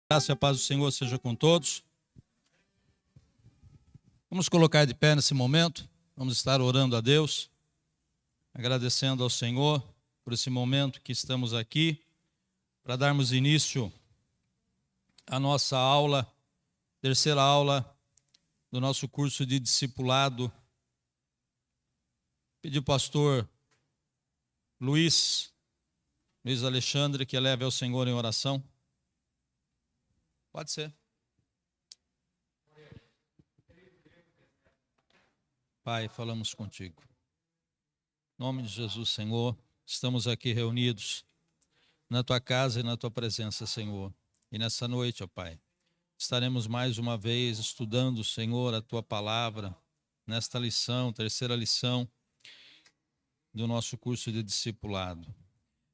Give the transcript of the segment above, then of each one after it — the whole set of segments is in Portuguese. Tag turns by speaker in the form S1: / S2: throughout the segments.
S1: Graça e a paz do Senhor seja com todos. Vamos colocar de pé nesse momento. Vamos estar orando a Deus, agradecendo ao Senhor por esse momento que estamos aqui, para darmos início à nossa aula, terceira aula do nosso curso de discipulado. Pedi ao pastor Luiz Alexandre que leve ao Senhor em oração. Pode ser. Pai, falamos contigo. Em nome de Jesus, Senhor, estamos aqui reunidos na Tua casa e na Tua presença, Senhor. E nessa noite, ó Pai, estaremos mais uma vez estudando, Senhor, a Tua palavra, nesta lição, terceira lição do nosso curso de discipulado.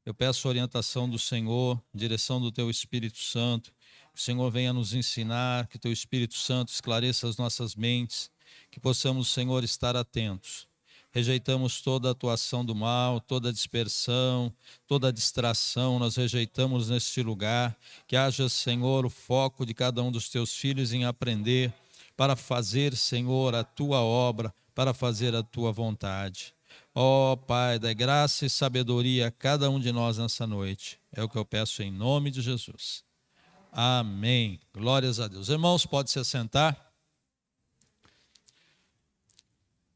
S1: Eu peço a orientação do Senhor, direção do Teu Espírito Santo, que o Senhor venha nos ensinar, que Teu Espírito Santo esclareça as nossas mentes, que possamos, Senhor, estar atentos. Rejeitamos toda a atuação do mal, toda a dispersão, toda a distração, nós rejeitamos neste lugar. Que haja, Senhor, o foco de cada um dos Teus filhos em aprender, para fazer, Senhor, a Tua obra, para fazer a Tua vontade. Ó Pai, dá graça e sabedoria a cada um de nós nessa noite. É o que eu peço em nome de Jesus. Amém. Glórias a Deus. Irmãos, pode se assentar.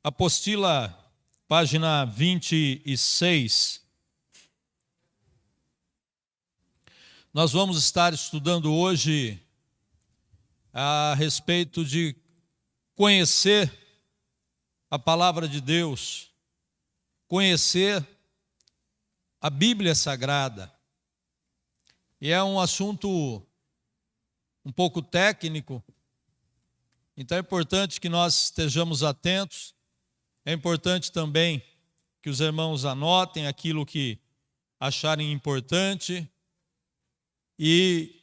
S1: Apostila, página 26. Nós vamos estar estudando hoje a respeito de conhecer a palavra de Deus, conhecer a Bíblia Sagrada. E é um assunto um pouco técnico, então é importante que nós estejamos atentos. É importante também que os irmãos anotem aquilo que acharem importante e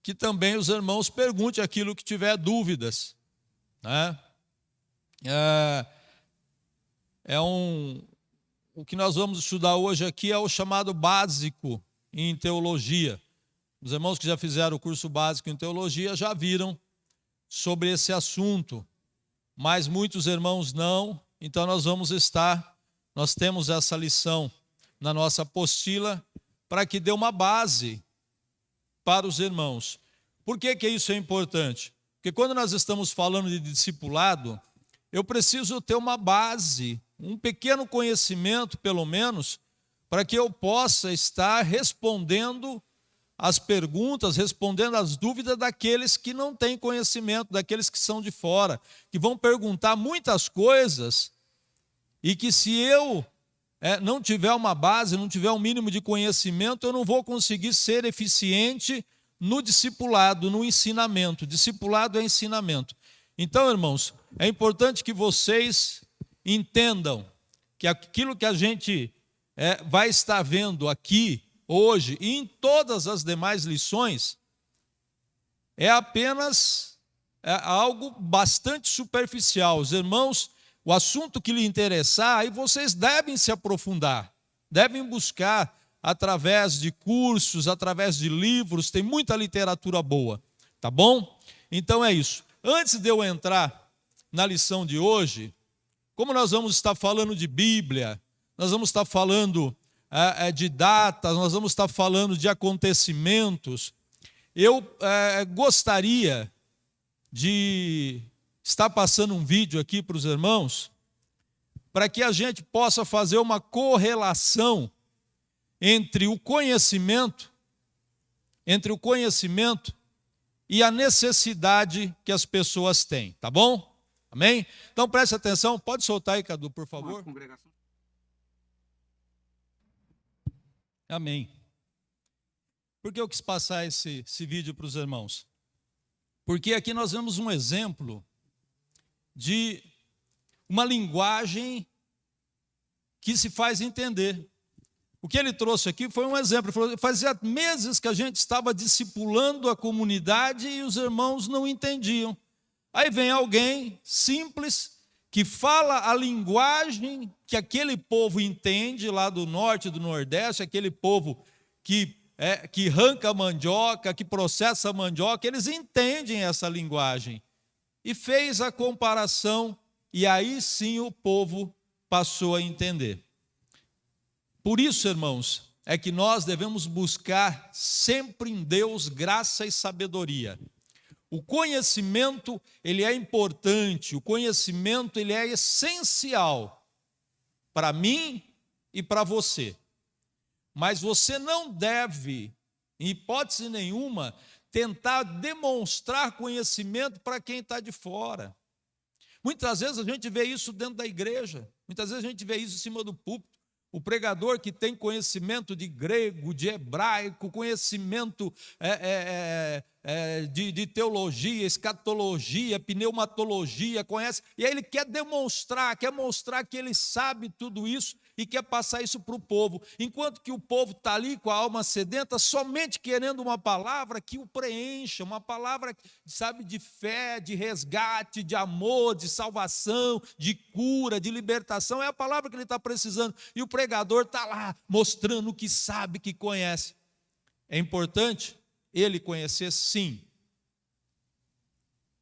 S1: que também os irmãos perguntem aquilo que tiver dúvidas, né? O que nós vamos estudar hoje aqui é o chamado básico em teologia. Os irmãos que já fizeram o curso básico em teologia já viram sobre esse assunto, mas muitos irmãos não. Então nós temos essa lição na nossa apostila para que dê uma base para os irmãos. Por que isso é importante? Porque quando nós estamos falando de discipulado, eu preciso ter uma base, um pequeno conhecimento, pelo menos, para que eu possa estar respondendo as perguntas, respondendo as dúvidas daqueles que não têm conhecimento, daqueles que são de fora, que vão perguntar muitas coisas e que se eu não tiver uma base, não tiver um mínimo de conhecimento, eu não vou conseguir ser eficiente no discipulado, no ensinamento. Discipulado é ensinamento. Então, irmãos, é importante que vocês entendam que aquilo que a gente vai estar vendo aqui hoje e em todas as demais lições é apenas algo bastante superficial. Os irmãos, o assunto que lhe interessar, aí vocês devem se aprofundar, devem buscar através de cursos, através de livros, tem muita literatura boa, tá bom? Então é isso. Antes de eu entrar na lição de hoje, como nós vamos estar falando de Bíblia, nós vamos estar falando de datas, nós vamos estar falando de acontecimentos, eu gostaria de estar passando um vídeo aqui para os irmãos, para que a gente possa fazer uma correlação entre o conhecimento e a necessidade que as pessoas têm, tá bom? Amém? Então preste atenção, pode soltar aí, Cadu, por favor. Amém. Por que eu quis passar esse vídeo para os irmãos? Porque aqui nós vemos um exemplo de uma linguagem que se faz entender. O que ele trouxe aqui foi um exemplo. Ele falou, fazia meses que a gente estava discipulando a comunidade e os irmãos não entendiam. Aí vem alguém simples que fala a linguagem que aquele povo entende lá do norte, do nordeste, aquele povo que que arranca a mandioca, que processa a mandioca, eles entendem essa linguagem. E fez a comparação, e aí sim o povo passou a entender. Por isso, irmãos, é que nós devemos buscar sempre em Deus graça e sabedoria. O conhecimento, ele é importante, o conhecimento, ele é essencial para mim e para você. Mas você não deve, em hipótese nenhuma, tentar demonstrar conhecimento para quem está de fora. Muitas vezes a gente vê isso dentro da igreja, muitas vezes a gente vê isso em cima do púlpito. O pregador que tem conhecimento de grego, de hebraico, conhecimento de teologia, escatologia, pneumatologia, conhece, e aí ele quer mostrar que ele sabe tudo isso e quer passar isso para o povo, enquanto que o povo está ali com a alma sedenta, somente querendo uma palavra que o preencha, uma palavra, sabe, de fé, de resgate, de amor, de salvação, de cura, de libertação, é a palavra que ele está precisando, e o pregador está lá, mostrando o que sabe, que conhece. É importante ele conhecer, sim,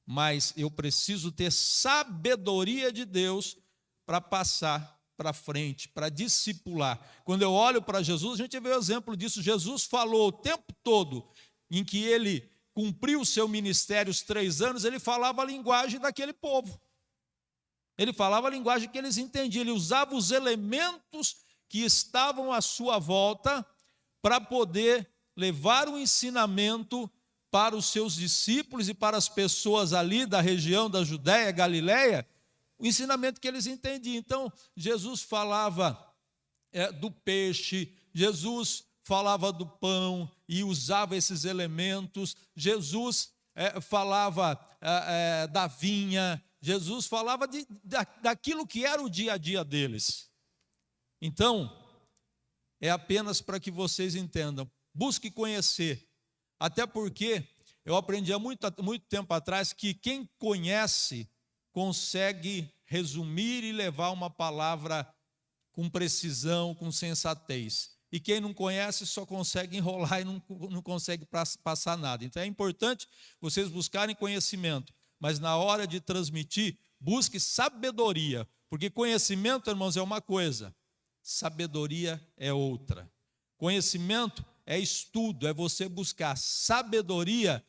S1: mas eu preciso ter sabedoria de Deus para passar para frente, para discipular. Quando eu olho para Jesus, a gente vê o exemplo disso. Jesus falou o tempo todo em que ele cumpriu o seu ministério, os 3 anos, ele falava a linguagem daquele povo. Ele falava a linguagem que eles entendiam, ele usava os elementos que estavam à sua volta para poder levar o ensinamento para os seus discípulos e para as pessoas ali da região da Judéia, Galileia, o ensinamento que eles entendiam. Então, Jesus falava do peixe, Jesus falava do pão e usava esses elementos, Jesus falava da vinha, Jesus falava daquilo que era o dia a dia deles. Então, é apenas para que vocês entendam, busque conhecer, até porque eu aprendi há muito tempo atrás que quem conhece consegue resumir e levar uma palavra com precisão, com sensatez. E quem não conhece só consegue enrolar e não consegue passar nada. Então é importante vocês buscarem conhecimento, mas na hora de transmitir, busque sabedoria, porque conhecimento, irmãos, é uma coisa, sabedoria é outra. Conhecimento é estudo, é você buscar. Sabedoria,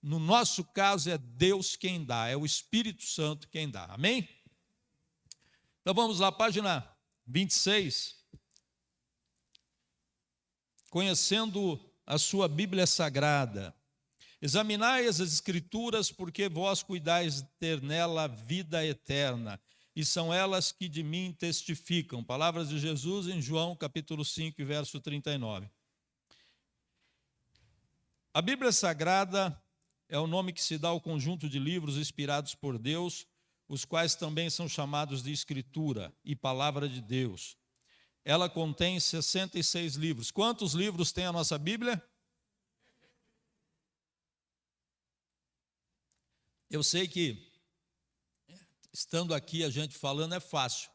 S1: no nosso caso, é Deus quem dá, é o Espírito Santo quem dá. Amém? Então vamos lá, página 26. Conhecendo a sua Bíblia Sagrada. Examinai as Escrituras, porque vós cuidais de ter nela vida eterna, e são elas que de mim testificam. Palavras de Jesus em João, capítulo 5, verso 39. A Bíblia Sagrada é o nome que se dá ao conjunto de livros inspirados por Deus, os quais também são chamados de Escritura e Palavra de Deus. Ela contém 66 livros. Quantos livros tem a nossa Bíblia? Eu sei que, estando aqui a gente falando é fácil,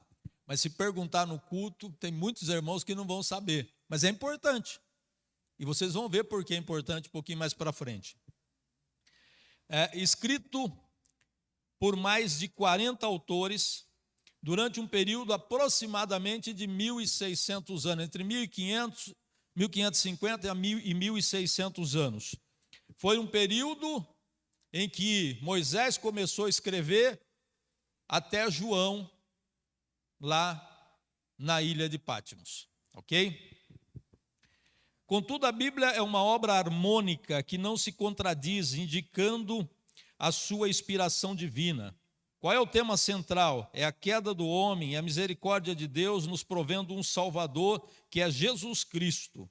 S1: mas se perguntar no culto, tem muitos irmãos que não vão saber, mas é importante. E vocês vão ver por que é importante um pouquinho mais para frente. Escrito por mais de 40 autores, durante um período aproximadamente de 1.600 anos, entre 1550 e 1.600 anos. Foi um período em que Moisés começou a escrever até João, lá na ilha de Patmos, ok? Contudo, a Bíblia é uma obra harmônica que não se contradiz, indicando a sua inspiração divina. Qual é o tema central? É a queda do homem e a misericórdia de Deus nos provendo um Salvador, que é Jesus Cristo.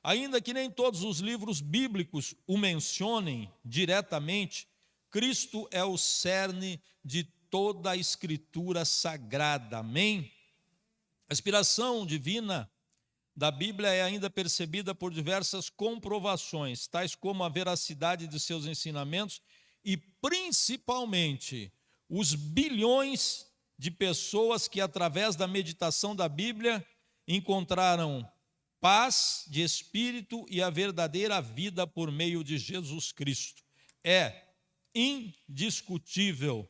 S1: Ainda que nem todos os livros bíblicos o mencionem diretamente, Cristo é o cerne de toda a Escritura Sagrada. Amém? A inspiração divina da Bíblia é ainda percebida por diversas comprovações, tais como a veracidade de seus ensinamentos e, principalmente, os bilhões de pessoas que, através da meditação da Bíblia, encontraram paz de espírito e a verdadeira vida por meio de Jesus Cristo. É indiscutível,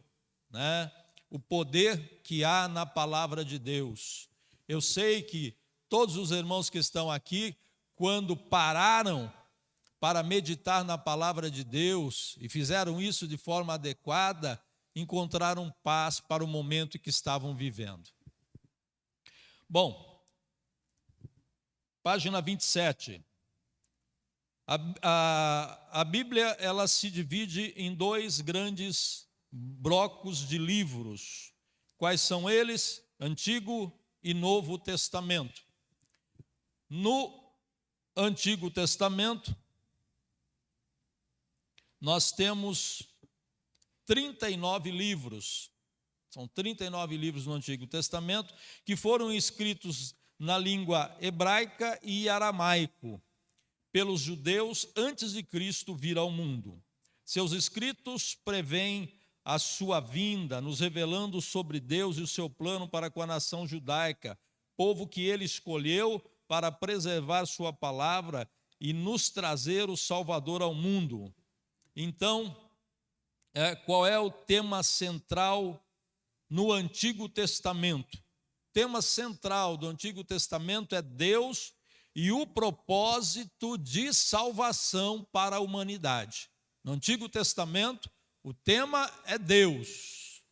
S1: né, o poder que há na palavra de Deus. Eu sei que todos os irmãos que estão aqui, quando pararam para meditar na palavra de Deus e fizeram isso de forma adequada, encontraram paz para o momento que estavam vivendo. Bom, página 27. A Bíblia, ela se divide em dois grandes blocos de livros. Quais são eles? Antigo e Novo Testamento. No Antigo Testamento, nós temos 39 livros. São 39 livros no Antigo Testamento que foram escritos na língua hebraica e aramaico pelos judeus antes de Cristo vir ao mundo. Seus escritos prevêem a sua vinda, nos revelando sobre Deus e o seu plano para com a nação judaica, povo que ele escolheu para preservar sua palavra e nos trazer o Salvador ao mundo. Então, qual é o tema central no Antigo Testamento? O tema central do Antigo Testamento é Deus e o propósito de salvação para a humanidade. No Antigo Testamento, o tema é Deus.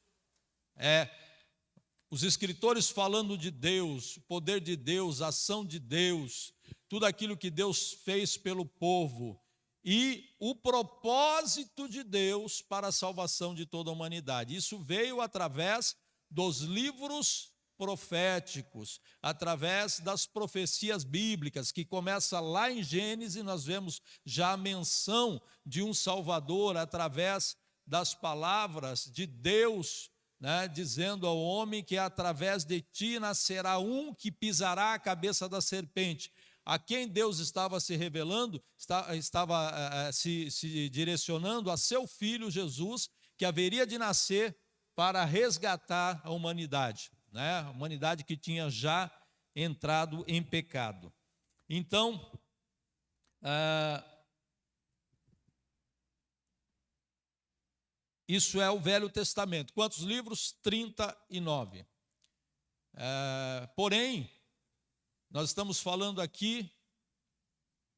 S1: Os escritores falando de Deus, o poder de Deus, a ação de Deus, tudo aquilo que Deus fez pelo povo e o propósito de Deus para a salvação de toda a humanidade. Isso veio através dos livros proféticos, através das profecias bíblicas, que começa lá em Gênesis, nós vemos já a menção de um Salvador através das palavras de Deus, né, dizendo ao homem que através de ti nascerá um que pisará a cabeça da serpente. A quem Deus estava se revelando, estava se direcionando a seu filho Jesus, que haveria de nascer para resgatar a humanidade, né? A humanidade que tinha já entrado em pecado. Então, isso é o Velho Testamento. Quantos livros? 39. Porém, nós estamos falando aqui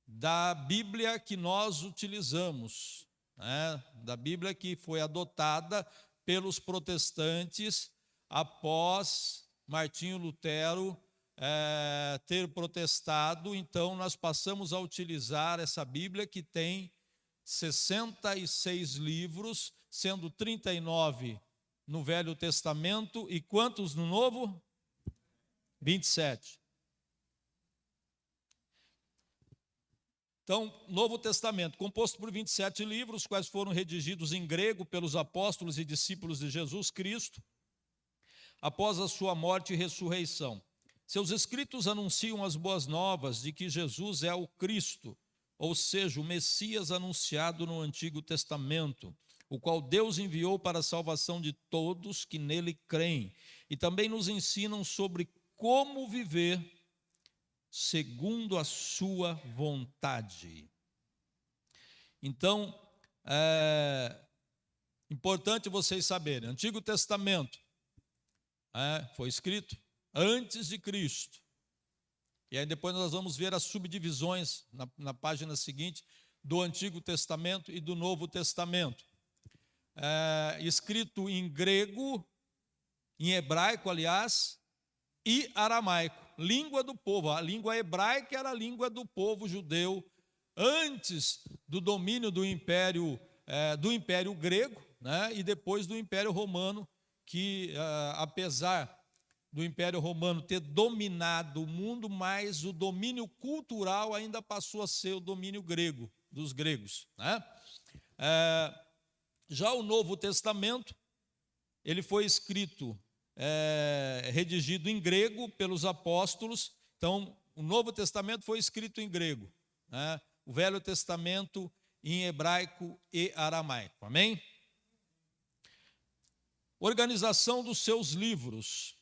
S1: da Bíblia que nós utilizamos, né? Da Bíblia que foi adotada pelos protestantes após Martinho Lutero ter protestado. Então, nós passamos a utilizar essa Bíblia que tem 66 livros, sendo 39 no Velho Testamento e quantos no Novo? 27. Então, Novo Testamento, composto por 27 livros, quais foram redigidos em grego pelos apóstolos e discípulos de Jesus Cristo, após a sua morte e ressurreição. Seus escritos anunciam as boas novas de que Jesus é o Cristo, ou seja, o Messias anunciado no Antigo Testamento, o qual Deus enviou para a salvação de todos que nele creem, e também nos ensinam sobre como viver segundo a sua vontade. Então, é importante vocês saberem, Antigo Testamento foi escrito antes de Cristo. E aí depois nós vamos ver as subdivisões na página seguinte do Antigo Testamento e do Novo Testamento. Escrito em grego, em hebraico, aliás, e aramaico, língua do povo. A língua hebraica era a língua do povo judeu antes do domínio do Império Grego, né, e depois do Império Romano, que apesar do Império Romano ter dominado o mundo, mas o domínio cultural ainda passou a ser o domínio grego, dos gregos, né? Já o Novo Testamento, ele foi escrito, redigido em grego pelos apóstolos. Então, o Novo Testamento foi escrito em grego, né? O Velho Testamento em hebraico e aramaico, amém? Organização dos seus livros.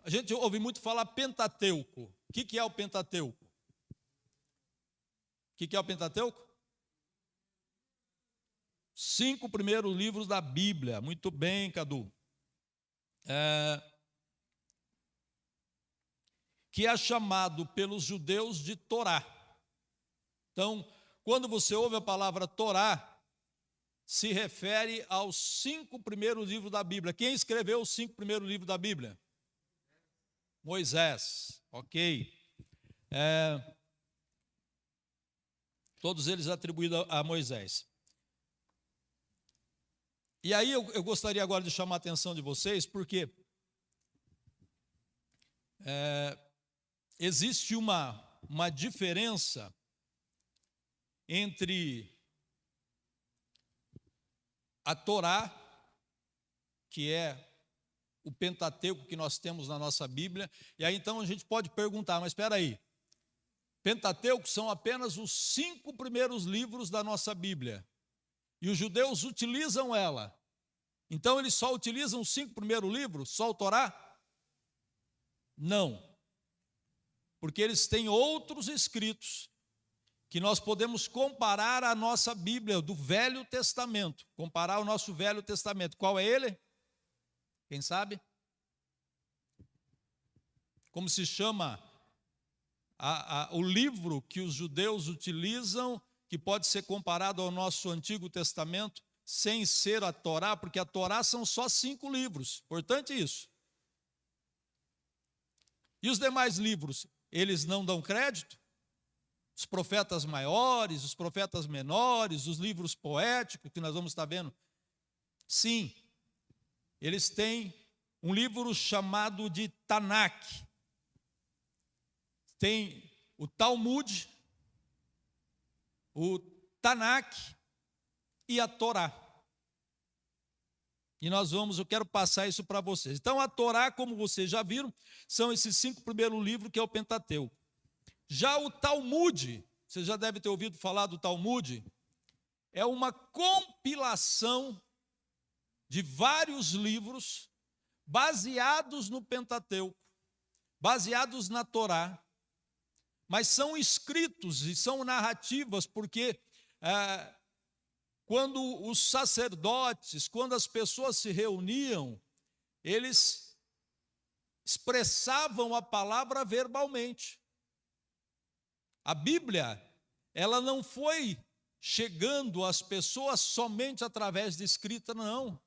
S1: A gente ouve muito falar Pentateuco. O que é o Pentateuco? O que é o Pentateuco? 5 primeiros livros da Bíblia. Muito bem, Cadu. Que é chamado pelos judeus de Torá. Então, quando você ouve a palavra Torá, se refere aos 5 primeiros livros da Bíblia. Quem escreveu os 5 primeiros livros da Bíblia? Moisés, ok. Todos eles atribuídos a Moisés. E aí eu gostaria agora de chamar a atenção de vocês, porque existe uma diferença entre a Torá, que é o Pentateuco que nós temos na nossa Bíblia, e aí então a gente pode perguntar, mas espera aí, Pentateuco são apenas os 5 primeiros livros da nossa Bíblia, e os judeus utilizam ela, então eles só utilizam os 5 primeiros livros, só o Torá? Não, porque eles têm outros escritos, que nós podemos comparar a nossa Bíblia do Velho Testamento, comparar o nosso Velho Testamento. Qual é ele? Quem sabe? Como se chama o livro que os judeus utilizam, que pode ser comparado ao nosso Antigo Testamento, sem ser a Torá, porque a Torá são só 5 livros, importante isso. E os demais livros, eles não dão crédito? Os profetas maiores, os profetas menores, os livros poéticos que nós vamos estar vendo. Sim, eles têm um livro chamado de Tanakh. Tem o Talmud, o Tanakh e a Torá. E eu quero passar isso para vocês. Então a Torá, como vocês já viram, são esses 5 primeiros livros que é o Pentateuco. Já o Talmud, você já deve ter ouvido falar do Talmud, é uma compilação de vários livros baseados no Pentateuco, baseados na Torá, mas são escritos e são narrativas, porque quando os sacerdotes, quando as pessoas se reuniam, eles expressavam a palavra verbalmente. A Bíblia, ela não foi chegando às pessoas somente através de escrita, não.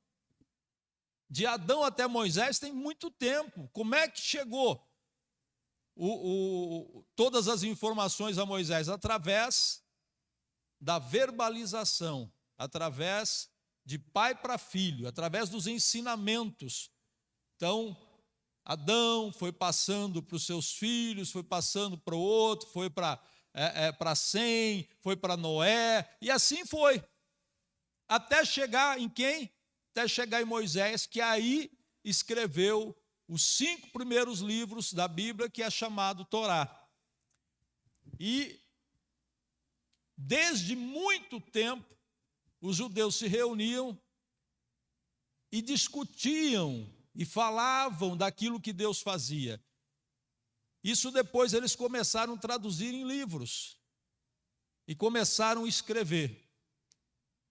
S1: De Adão até Moisés tem muito tempo. Como é que chegou todas as informações a Moisés? Através da verbalização, através de pai para filho, através dos ensinamentos. Então, Adão foi passando para os seus filhos, foi passando para o outro, foi para Sem, foi para Noé, e assim foi. Até chegar em quem? Até chegar em Moisés, que aí escreveu os 5 primeiros livros da Bíblia, que é chamado Torá. E desde muito tempo, os judeus se reuniam e discutiam e falavam daquilo que Deus fazia. Isso depois eles começaram a traduzir em livros e começaram a escrever.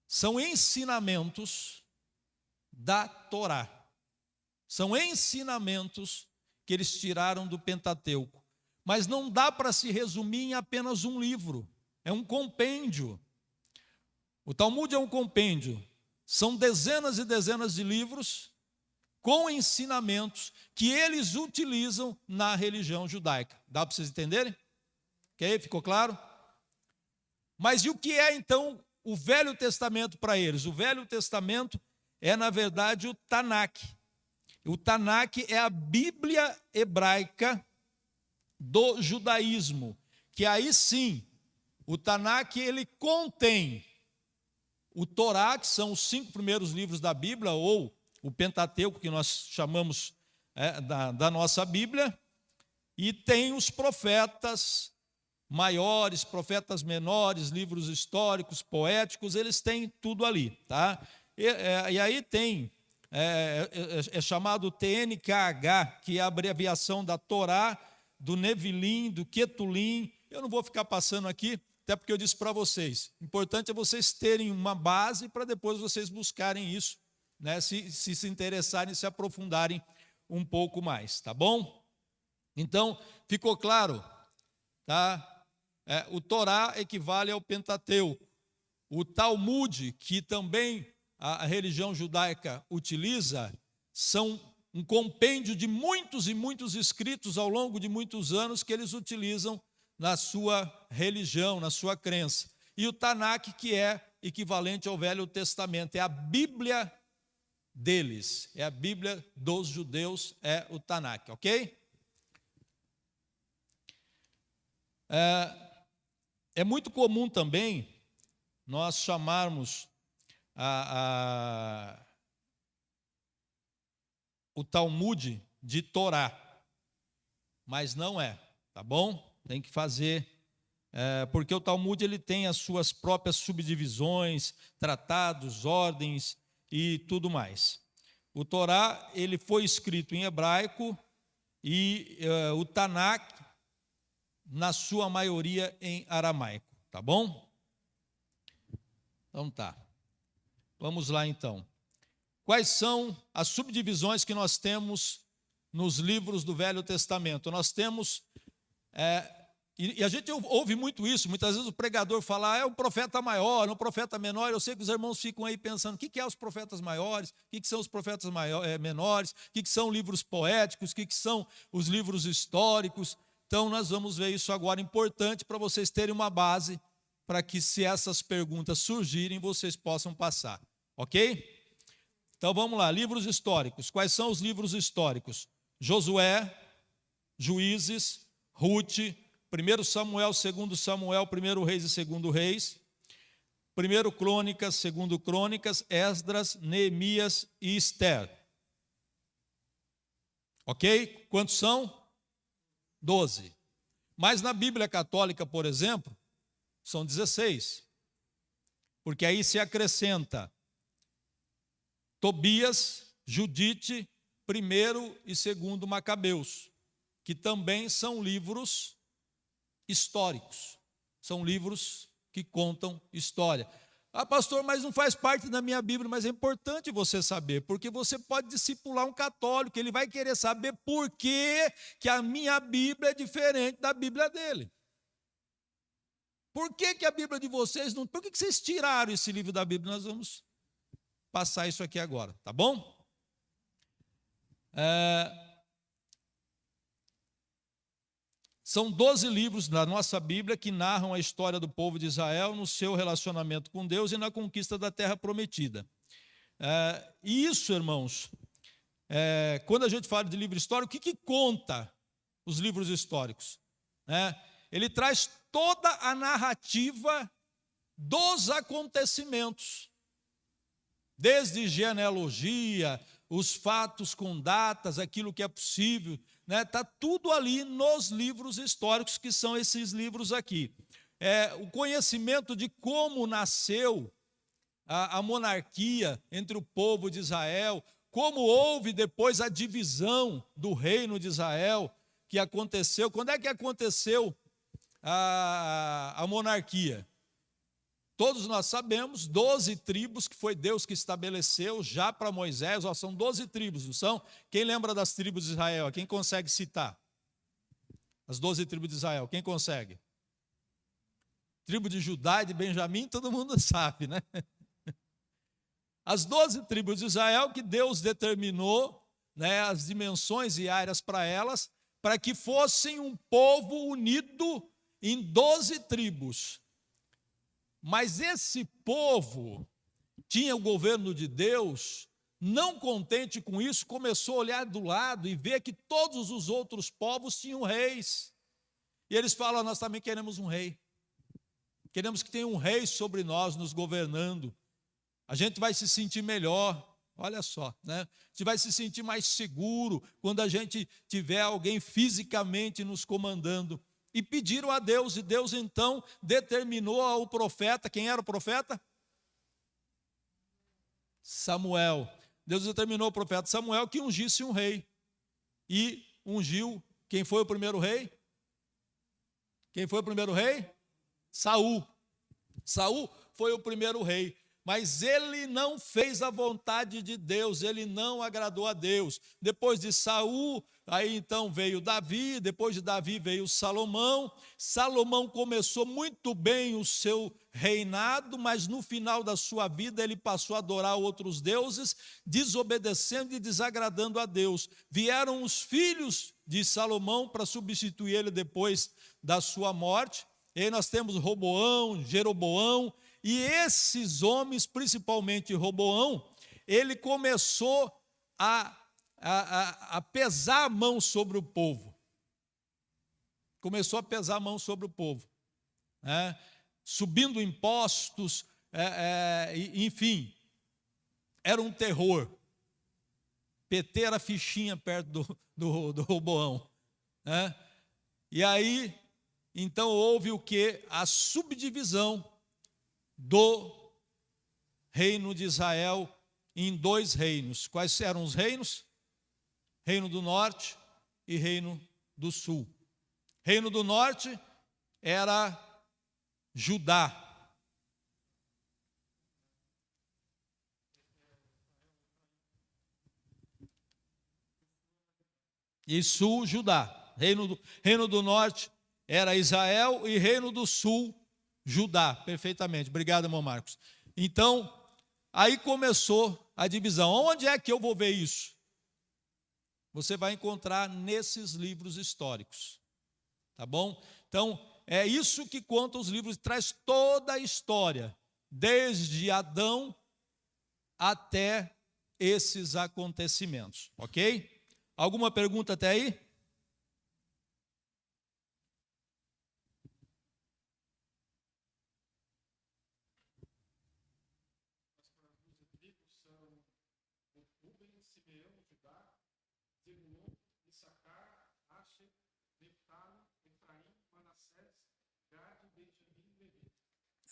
S1: São ensinamentos da Torá. São ensinamentos que eles tiraram do Pentateuco. Mas não dá para se resumir em apenas um livro. É um compêndio. O Talmud é um compêndio. São dezenas e dezenas de livros com ensinamentos que eles utilizam na religião judaica. Dá para vocês entenderem? Ok? Ficou claro? Mas e o que é então o Velho Testamento para eles? O Velho Testamento é, na verdade, o Tanakh. O Tanakh é a Bíblia hebraica do judaísmo, que aí sim, o Tanakh ele contém o Torá, que são os 5 primeiros livros da Bíblia, ou o Pentateuco, que nós chamamos da nossa Bíblia, e tem os profetas maiores, profetas menores, livros históricos, poéticos, eles têm tudo ali, tá? E aí tem, é chamado TNKH, que é a abreviação da Torá, do Nevilim, do Quetulim. Eu não vou ficar passando aqui, até porque eu disse para vocês, o importante é vocês terem uma base para depois vocês buscarem isso, né, se interessarem, se aprofundarem um pouco mais, tá bom? Então, ficou claro, tá? O Torá equivale ao Pentateuco. O Talmud, que também a religião judaica utiliza, são um compêndio de muitos e muitos escritos ao longo de muitos anos que eles utilizam na sua religião, na sua crença. E o Tanakh, que é equivalente ao Velho Testamento, é a Bíblia deles, é a Bíblia dos judeus, é o Tanakh, ok? É muito comum também nós chamarmos o Talmud de Torá, mas não é, tá bom? Tem que fazer, porque o Talmud ele tem as suas próprias subdivisões, tratados, ordens e tudo mais. O Torá ele foi escrito em hebraico e o Tanakh, na sua maioria, em aramaico, tá bom? Então tá. Vamos lá então. Quais são as subdivisões que nós temos nos livros do Velho Testamento? Nós temos, e a gente ouve muito isso, muitas vezes o pregador fala, é um profeta maior, um profeta menor. Eu sei que os irmãos ficam aí pensando, o que é os profetas maiores? O que são os profetas menores? O que são livros poéticos? O que são os livros históricos? Então nós vamos ver isso agora, importante para vocês terem uma base, para que se essas perguntas surgirem, vocês possam passar, ok? Então vamos lá, livros históricos. Quais são os livros históricos? Josué, Juízes, Ruth, 1 Samuel, 2 Samuel, 1 Reis e 2 Reis, 1 Crônicas, 2 Crônicas, Esdras, Neemias e Esther. Ok? Quantos são? 12. Mas na Bíblia Católica, por exemplo, são 16. Porque aí se acrescenta Tobias, Judite, 1 e 2 Macabeus, que também são livros históricos. São livros que contam história. Ah, pastor, mas não faz parte da minha Bíblia, mas é importante você saber, porque você pode discipular um católico, ele vai querer saber por que a minha Bíblia é diferente da Bíblia dele. Por que a Bíblia de vocês não... Por que vocês tiraram esse livro da Bíblia? Nós vamos passar isso aqui agora, tá bom? São 12 livros da nossa Bíblia que narram a história do povo de Israel no seu relacionamento com Deus e na conquista da terra prometida. E isso, irmãos, quando a gente fala de livro histórico, o que conta os livros históricos? Ele traz toda a narrativa dos acontecimentos, desde genealogia, os fatos com datas, aquilo que é possível, está tudo ali nos livros históricos, que são esses livros aqui. O conhecimento de como nasceu a monarquia entre o povo de Israel, como houve depois a divisão do reino de Israel, que aconteceu. Quando é que aconteceu a monarquia? Todos nós sabemos, 12 tribos que foi Deus que estabeleceu já para Moisés. São 12 tribos, não são? Quem lembra das tribos de Israel? Quem consegue citar? As 12 tribos de Israel, quem consegue? Tribo de Judá e de Benjamim, todo mundo sabe, né? As 12 tribos de Israel que Deus determinou, as dimensões e áreas para elas, para que fossem um povo unido em 12 tribos. Mas esse povo tinha o governo de Deus, não contente com isso, começou a olhar do lado e ver que todos os outros povos tinham reis. E eles falam, nós também queremos um rei. Queremos que tenha um rei sobre nós, nos governando. A gente vai se sentir melhor, olha só, né? A gente vai se sentir mais seguro quando a gente tiver alguém fisicamente nos comandando. E pediram a Deus, e Deus então determinou ao profeta. Quem era o profeta? Samuel. Deus determinou ao profeta Samuel que ungisse um rei. E ungiu Quem foi o primeiro rei? Quem foi o primeiro rei? Saul. Saul foi o primeiro rei, mas ele não fez a vontade de Deus, ele não agradou a Deus. Depois de Saul, aí então veio Davi, depois de Davi veio Salomão. Salomão começou muito bem o seu reinado, mas no final da sua vida ele passou a adorar outros deuses, desobedecendo e desagradando a Deus. Vieram os filhos de Salomão para substituir ele depois da sua morte. E aí nós temos Roboão, Jeroboão, e esses homens, principalmente Roboão, ele começou a pesar a mão sobre o povo. Começou a pesar a mão sobre o povo, subindo impostos, enfim, era um terror. PT era fichinha perto do Roboão. E aí, então houve o que? A subdivisão do reino de Israel em dois reinos. Quais eram os reinos? Reino do norte e reino do sul. Reino do norte era Judá. E sul, Judá. Reino do norte era Israel e reino do sul, Judá. Perfeitamente. Obrigado, irmão Marcos. Então, aí começou a divisão. Onde é que eu vou ver isso? Você vai encontrar nesses livros históricos. Tá bom? Então, é isso que conta os livros, traz toda a história, desde Adão até esses acontecimentos. Ok? Alguma pergunta até aí?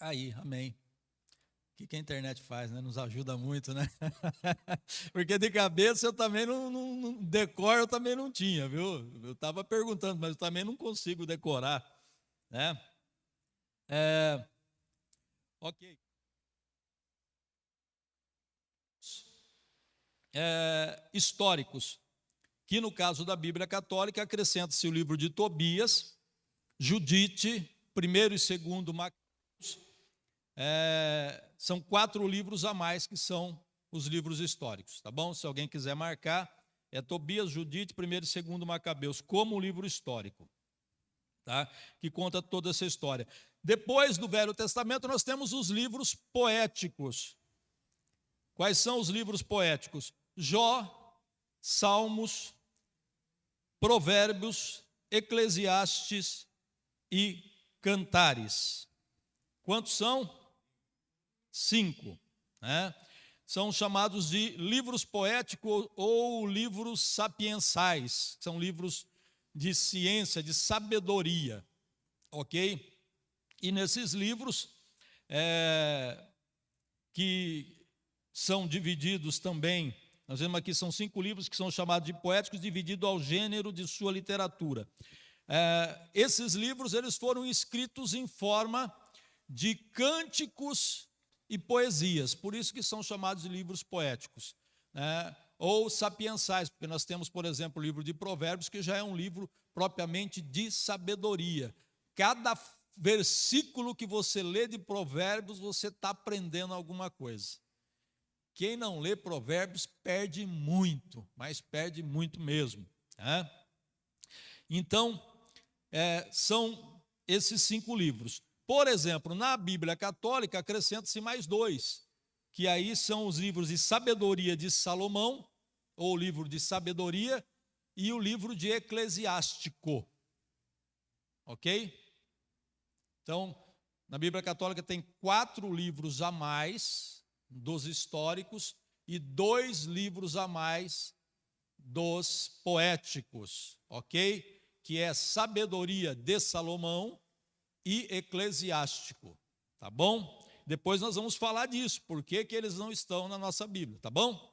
S1: Aí, amém. O que a internet faz, né? Nos ajuda muito, né? Porque de cabeça eu também não decoro, eu também não tinha, viu? Eu estava perguntando, mas eu também não consigo decorar, né? Ok. Históricos, que no caso da Bíblia Católica acrescenta-se o livro de Tobias, Judite, 1º e 2º Macabeus. São 4 livros a mais que são os livros históricos, tá bom? Se alguém quiser marcar, é Tobias, Judite, 1º e 2º Macabeus, como um livro histórico, tá? Que conta toda essa história. Depois do Velho Testamento, nós temos os livros poéticos. Quais são os livros poéticos? Jó, Salmos, Provérbios, Eclesiastes e Cantares. Quantos são? 5. Né? São chamados de livros poéticos ou livros sapiensais, são livros de ciência, de sabedoria, ok? E nesses livros, que são divididos também, nós vemos aqui, são 5 livros que são chamados de poéticos, divididos ao gênero de sua literatura. Esses livros, eles foram escritos em forma de cânticos e poesias, por isso que são chamados de livros poéticos, né? Ou sapiensais, porque nós temos, por exemplo, o livro de Provérbios, que já é um livro propriamente de sabedoria. Cada versículo que você lê de Provérbios, você está aprendendo alguma coisa. Quem não lê Provérbios perde muito, mas perde muito mesmo, né? Então, são esses 5 livros. Por exemplo, na Bíblia Católica acrescenta-se mais 2, que aí são os livros de sabedoria de Salomão, ou o livro de sabedoria, e o livro de Eclesiástico. Ok? Então, na Bíblia Católica tem 4 livros a mais dos históricos e 2 livros a mais dos poéticos, ok? Que é Sabedoria de Salomão e Eclesiástico, tá bom? Depois nós vamos falar disso, por que eles não estão na nossa Bíblia, tá bom?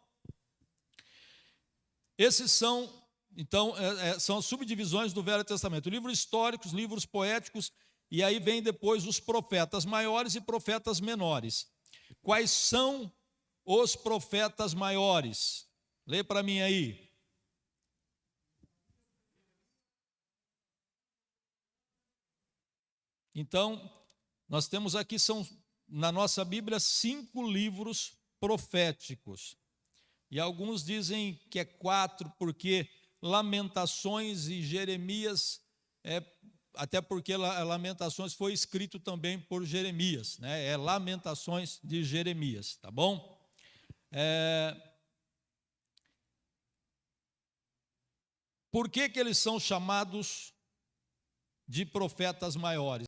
S1: Esses são Então, são as subdivisões do Velho Testamento. Livros históricos, livros poéticos, e aí vem depois os profetas maiores e profetas menores. Quais são os profetas maiores? Lê para mim aí. Então, nós temos aqui, na nossa Bíblia, 5 livros proféticos. E alguns dizem que é 4, porque Lamentações e Jeremias, até porque Lamentações foi escrito também por Jeremias, né? É Lamentações de Jeremias, tá bom? Por que eles são chamados de profetas maiores?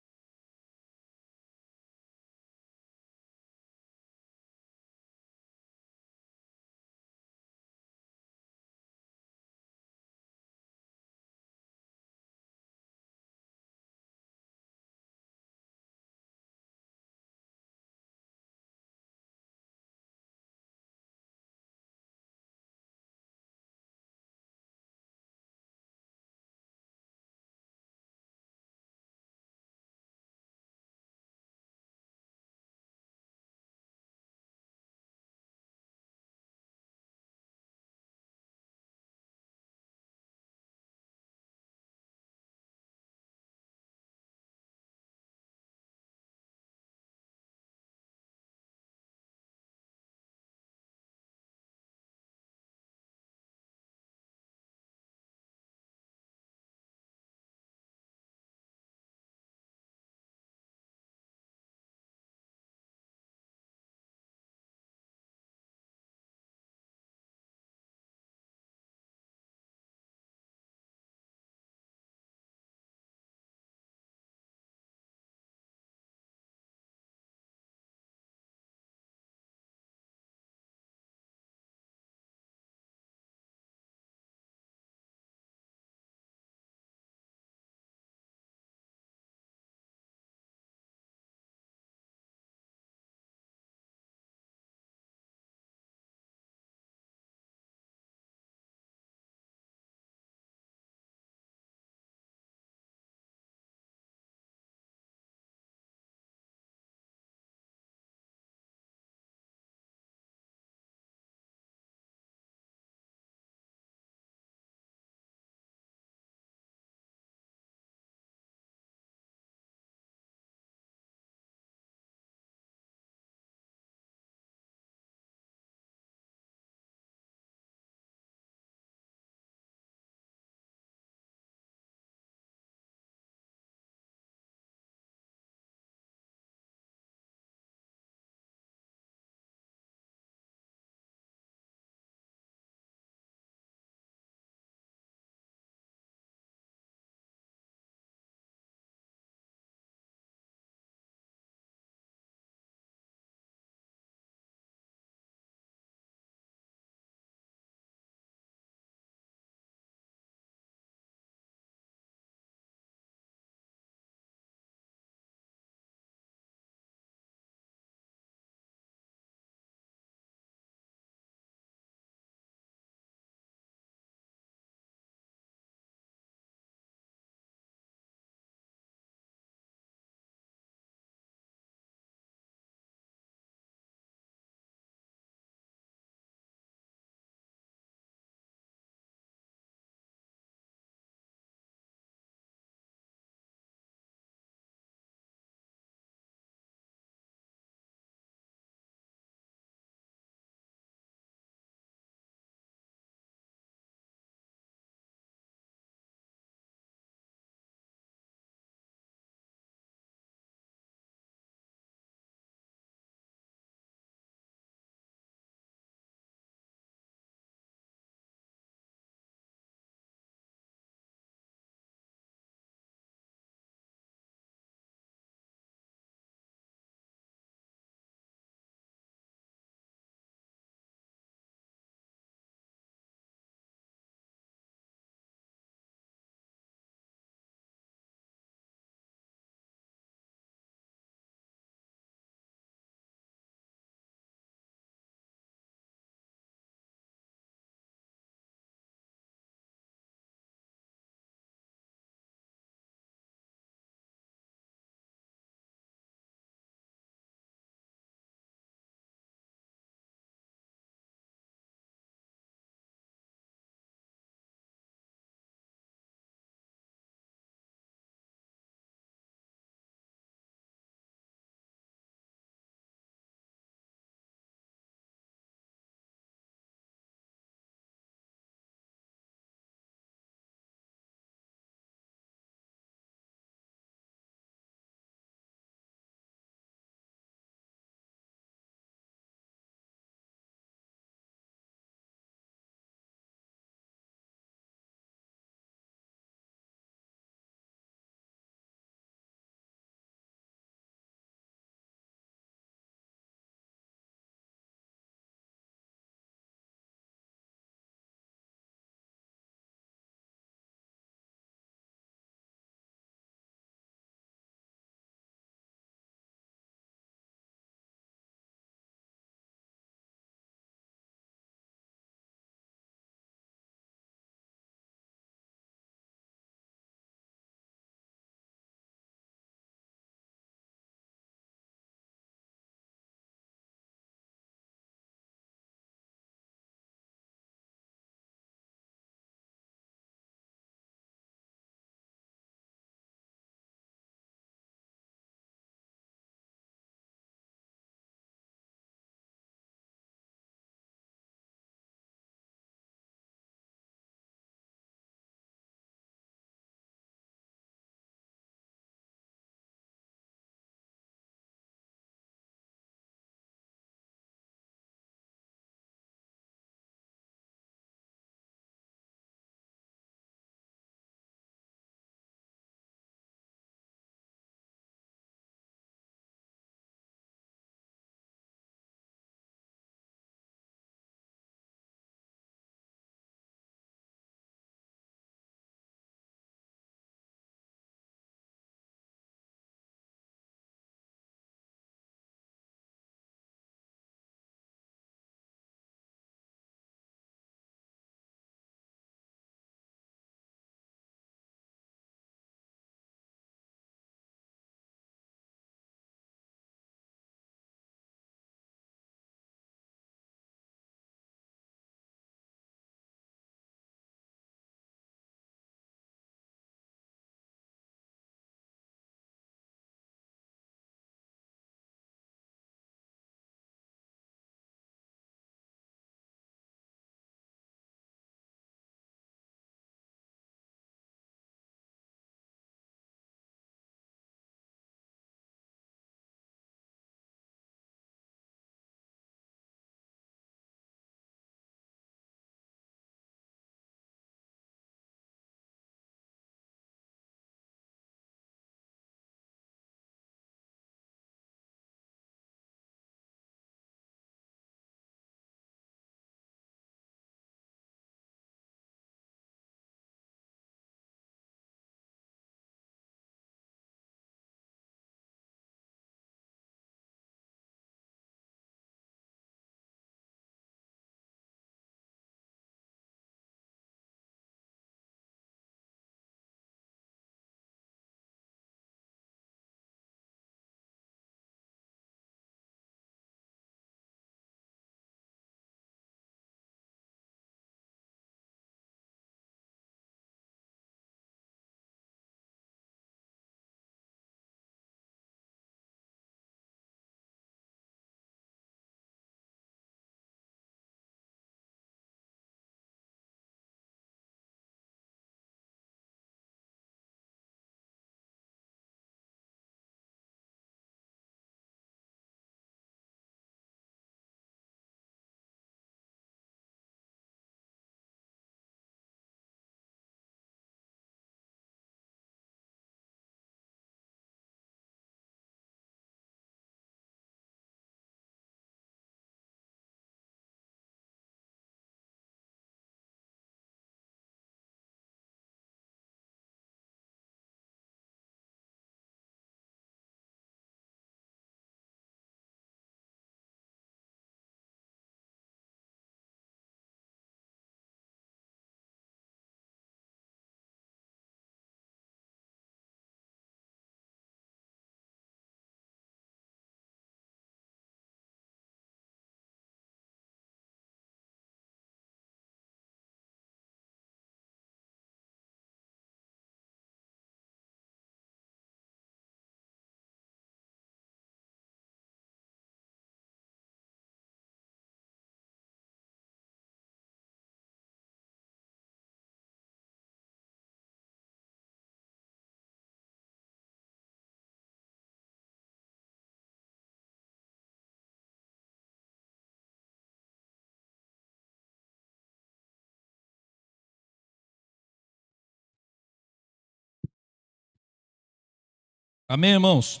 S1: Amém, irmãos?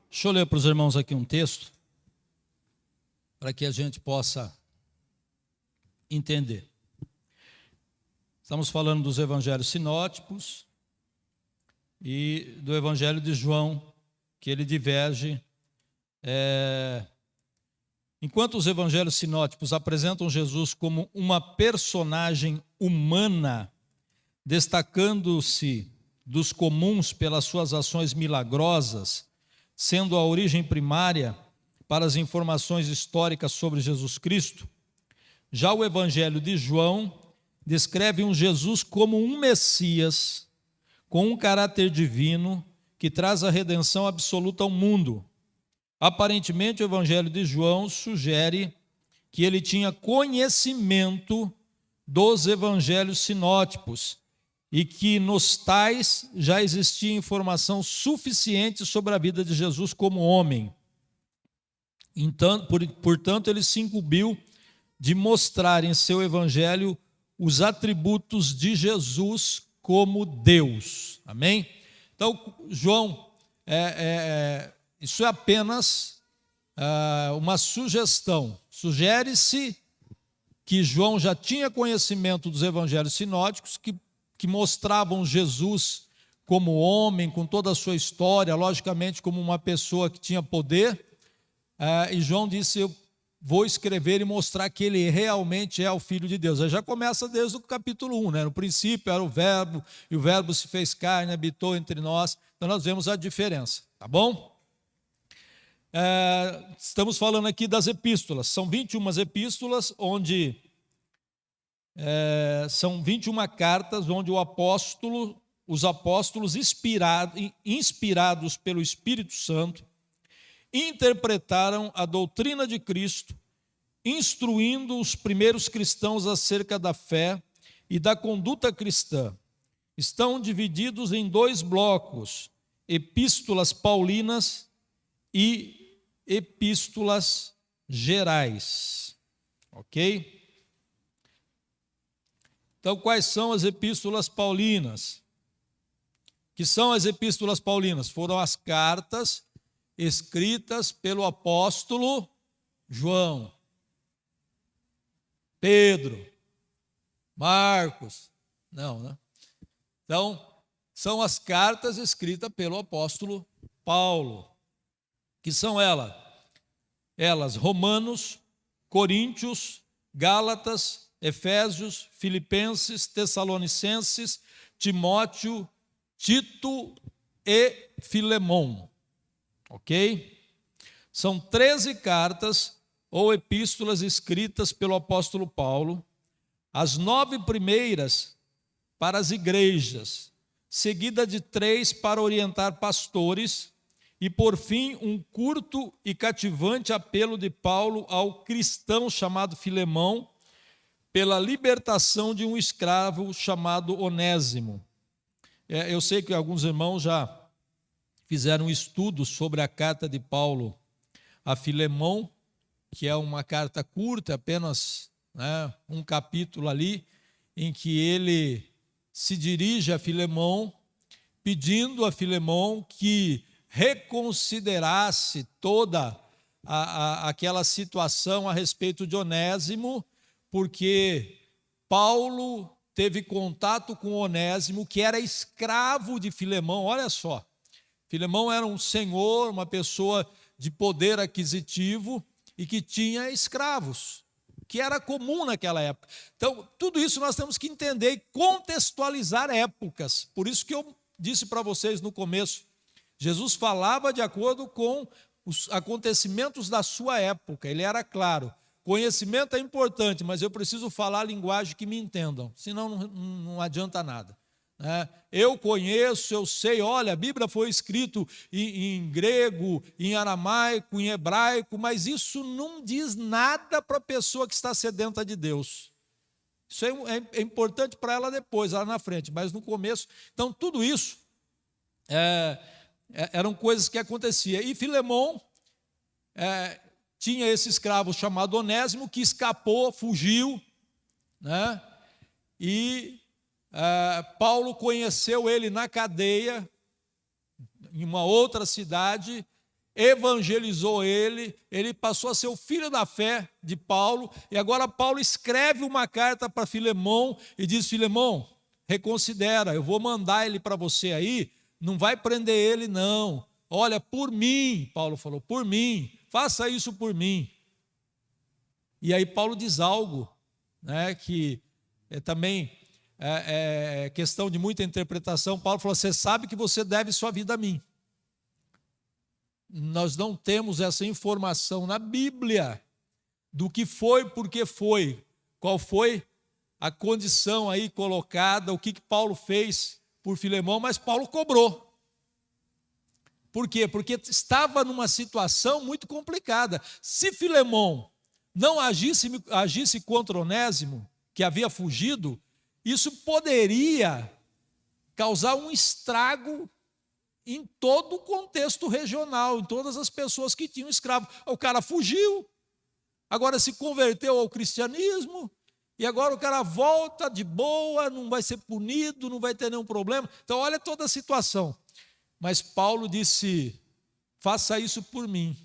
S1: Deixa eu ler para os irmãos aqui um texto, para que a gente possa entender. Estamos falando dos evangelhos sinóticos e do evangelho de João, que ele diverge. Enquanto os evangelhos sinóticos apresentam Jesus como uma personagem humana, destacando-se dos comuns pelas suas ações milagrosas, sendo a origem primária para as informações históricas sobre Jesus Cristo, já o evangelho de João descreve um Jesus como um Messias, com um caráter divino, que traz a redenção absoluta ao mundo. Aparentemente, o evangelho de João sugere que ele tinha conhecimento dos evangelhos sinóticos e que nos tais já existia informação suficiente sobre a vida de Jesus como homem. Então, portanto, ele se incumbiu de mostrar em seu evangelho os atributos de Jesus como Deus. Amém? Então, João, isso é apenas uma sugestão. Sugere-se que João já tinha conhecimento dos evangelhos sinóticos, que mostravam Jesus como homem, com toda a sua história, logicamente como uma pessoa que tinha poder. E João disse: eu vou escrever e mostrar que ele realmente é o Filho de Deus. Aí já começa desde o capítulo 1, né? No princípio era o Verbo, e o Verbo se fez carne, habitou entre nós. Então nós vemos a diferença, tá bom? Estamos falando aqui das epístolas. São 21 epístolas, onde são 21 cartas, onde os apóstolos inspirados pelo Espírito Santo, interpretaram a doutrina de Cristo, instruindo os primeiros cristãos acerca da fé e da conduta cristã. Estão divididos em 2 blocos: epístolas paulinas e epístolas gerais. Ok? Então, quais são as epístolas paulinas? Que são as epístolas paulinas? Foram as cartas escritas pelo apóstolo João, Pedro, Marcos, não, né? Então, são as cartas escritas pelo apóstolo Paulo, que são elas Romanos, Coríntios, Gálatas, Efésios, Filipenses, Tessalonicenses, Timóteo, Tito e Filemão. Ok? São 13 cartas ou epístolas escritas pelo apóstolo Paulo, as 9 primeiras para as igrejas, seguida de 3 para orientar pastores, e por fim um curto e cativante apelo de Paulo ao cristão chamado Filemão, pela libertação de um escravo chamado Onésimo. Eu sei que alguns irmãos já fizeram um estudo sobre a carta de Paulo a Filemão, que é uma carta curta, apenas um capítulo ali, em que ele se dirige a Filemão, pedindo a Filemão que reconsiderasse toda aquela situação a respeito de Onésimo, porque Paulo teve contato com Onésimo, que era escravo de Filemão. Olha só, Filemão era um senhor, uma pessoa de poder aquisitivo e que tinha escravos, que era comum naquela época. Então, tudo isso nós temos que entender e contextualizar épocas. Por isso que eu disse para vocês no começo, Jesus falava de acordo com os acontecimentos da sua época. Ele era claro. Conhecimento é importante, mas eu preciso falar a linguagem que me entendam, senão não adianta nada. Eu conheço, eu sei, olha, a Bíblia foi escrita em grego, em aramaico, em hebraico, mas isso não diz nada para a pessoa que está sedenta de Deus. Isso é importante para ela depois, lá na frente, mas no começo. Então, tudo isso eram coisas que aconteciam. E Filemão tinha esse escravo chamado Onésimo, que escapou, fugiu, né? E Paulo conheceu ele na cadeia, em uma outra cidade, evangelizou ele passou a ser o filho da fé de Paulo, e agora Paulo escreve uma carta para Filemão e diz: Filemão, reconsidera, eu vou mandar ele para você aí, não vai prender ele não, olha, por mim, Paulo falou, por mim, faça isso por mim. E aí Paulo diz algo, né, que também é questão de muita interpretação. Paulo falou: você sabe que você deve sua vida a mim. Nós não temos essa informação na Bíblia do que foi, por que foi, qual foi a condição aí colocada, o que Paulo fez por Filemão, mas Paulo cobrou. Por quê? Porque estava numa situação muito complicada. Se Filemão não agisse contra Onésimo, que havia fugido, isso poderia causar um estrago em todo o contexto regional, em todas as pessoas que tinham escravo. O cara fugiu, agora se converteu ao cristianismo, e agora o cara volta de boa, não vai ser punido, não vai ter nenhum problema. Então olha toda a situação. Mas Paulo disse: faça isso por mim,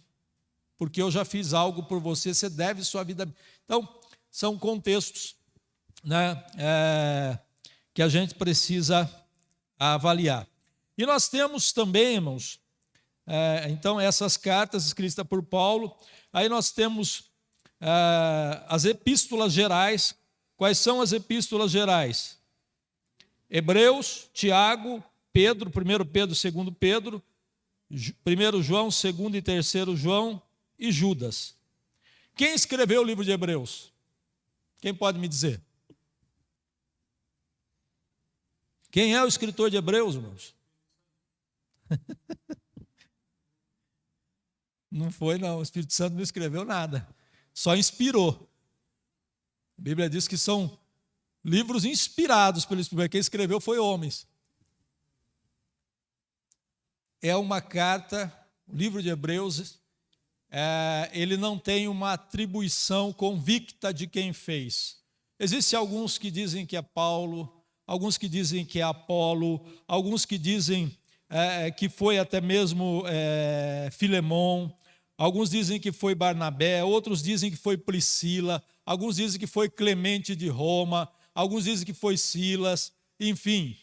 S1: porque eu já fiz algo por você, você deve sua vida. Então, são contextos, né, que a gente precisa avaliar. E nós temos também, irmãos, então essas cartas escritas por Paulo, aí nós temos as epístolas gerais. Quais são as epístolas gerais? Hebreus, Tiago, Pedro, 1 Pedro, 2 Pedro, 1 João, 2 e 3 João e Judas. Quem escreveu o livro de Hebreus? Quem pode me dizer? Quem é o escritor de Hebreus, irmãos? Não foi não, o Espírito Santo não escreveu nada, só inspirou. A Bíblia diz que são livros inspirados pelo Espírito, quem escreveu foi homens. É uma carta, o livro de Hebreus, ele não tem uma atribuição convicta de quem fez. Existem alguns que dizem que é Paulo, alguns que dizem que é Apolo, alguns que dizem que foi até mesmo Filemão, alguns dizem que foi Barnabé, outros dizem que foi Priscila, alguns dizem que foi Clemente de Roma, alguns dizem que foi Silas, enfim.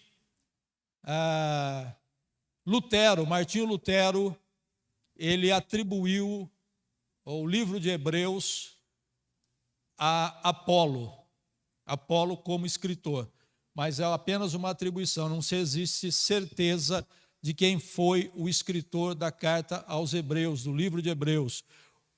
S1: Martinho Lutero, ele atribuiu o livro de Hebreus a Apolo como escritor, mas é apenas uma atribuição, não se existe certeza de quem foi o escritor da carta aos Hebreus, do livro de Hebreus.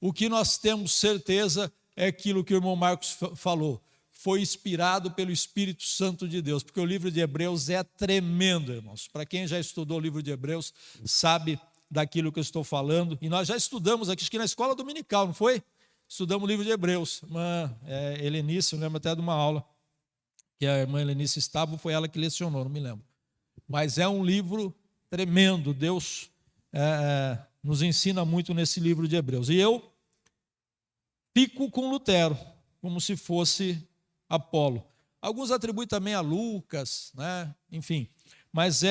S1: O que nós temos certeza é aquilo que o irmão Marcos falou, foi inspirado pelo Espírito Santo de Deus, porque o livro de Hebreus é tremendo, irmãos. Para quem já estudou o livro de Hebreus, sabe daquilo que eu estou falando, e nós já estudamos aqui, acho que na escola dominical, não foi? Estudamos o livro de Hebreus. Irmã Helenice, eu lembro até de uma aula, que a irmã Helenice estava, foi ela que lecionou, não me lembro. Mas é um livro tremendo, Deus nos ensina muito nesse livro de Hebreus. E eu fico com Lutero, como se fosse Apolo. Alguns atribuem também a Lucas, né? Enfim, mas